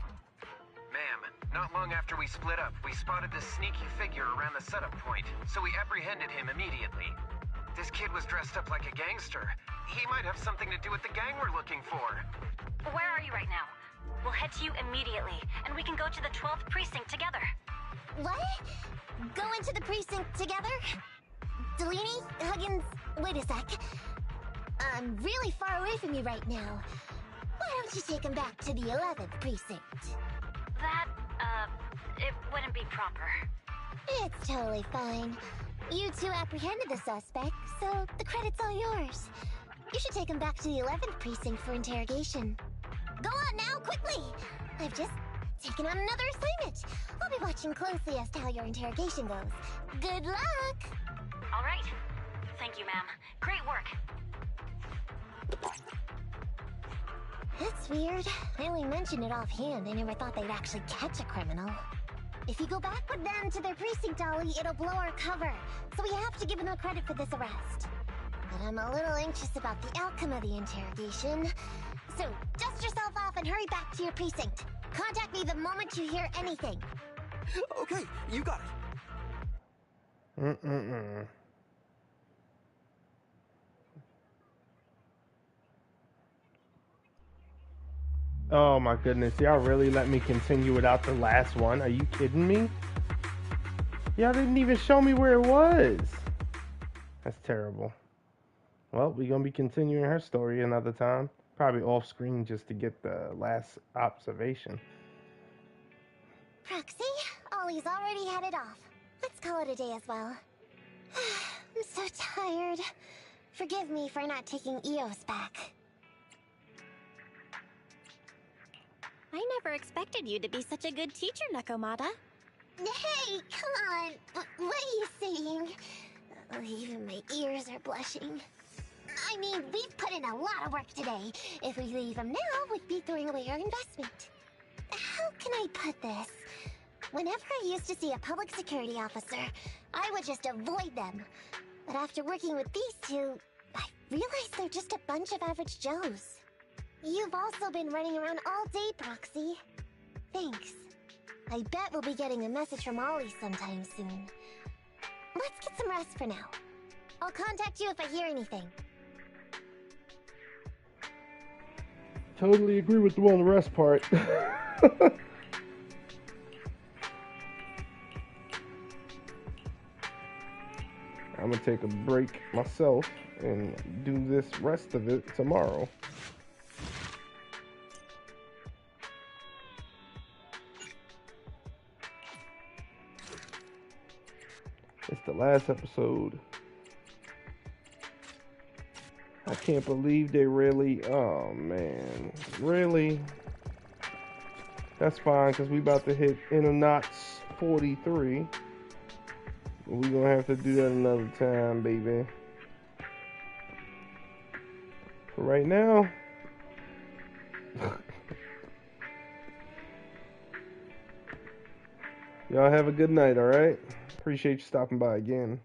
Ma'am, not long after we split up, we spotted this sneaky figure around the setup point, so we apprehended him immediately. This kid was dressed up like a gangster. He might have something to do with the gang we're looking for. Where are you right now? We'll head to you immediately, and we can go to the 12th precinct together. What? Go into the precinct together? Delaney? Huggins? Wait a sec. I'm really far away from you right now. Why don't you take him back to the 11th precinct? That, it wouldn't be proper. It's totally fine. You two apprehended the suspect, so the credit's all yours. You should take him back to the 11th precinct for interrogation. Go on now, quickly! I've just taken on another assignment. I'll be watching closely as to how your interrogation goes. Good luck! All right. Thank you, ma'am. Great work. That's weird. I only mentioned it offhand. I never thought they'd actually catch a criminal. If you go back with them to their precinct, Ollie, it'll blow our cover. So we have to give them credit for this arrest. But I'm a little anxious about the outcome of the interrogation. So, dust yourself off and hurry back to your precinct. Contact me the moment you hear anything. Okay, you got it. Oh my goodness, y'all really let me continue without the last one? Are you kidding me? Y'all didn't even show me where it was. That's terrible. Well, we're gonna be continuing her story another time. Probably off screen just to get the last observation. Proxy, Ollie's already headed off. Let's call it a day as well. I'm so tired. Forgive me for not taking Eos back. I never expected you to be such a good teacher, Nekomata. Hey, come on. What are you saying? Oh, even my ears are blushing. I mean, we've put in a lot of work today. If we leave them now, we'd be throwing away our investment. How can I put this? Whenever I used to see a public security officer, I would just avoid them. But after working with these two, I realized they're just a bunch of average Joes. You've also been running around all day, Proxy. Thanks. I bet we'll be getting a message from Ollie sometime soon. Let's get some rest for now. I'll contact you if I hear anything. Totally agree with the on the rest part. I'm gonna take a break myself and do this rest of it tomorrow. It's the last episode. I can't believe they really, oh man, really? That's fine, because we about to hit Knots 43. We're gonna have to do that another time, baby. For right now, y'all have a good night, alright? Appreciate you stopping by again.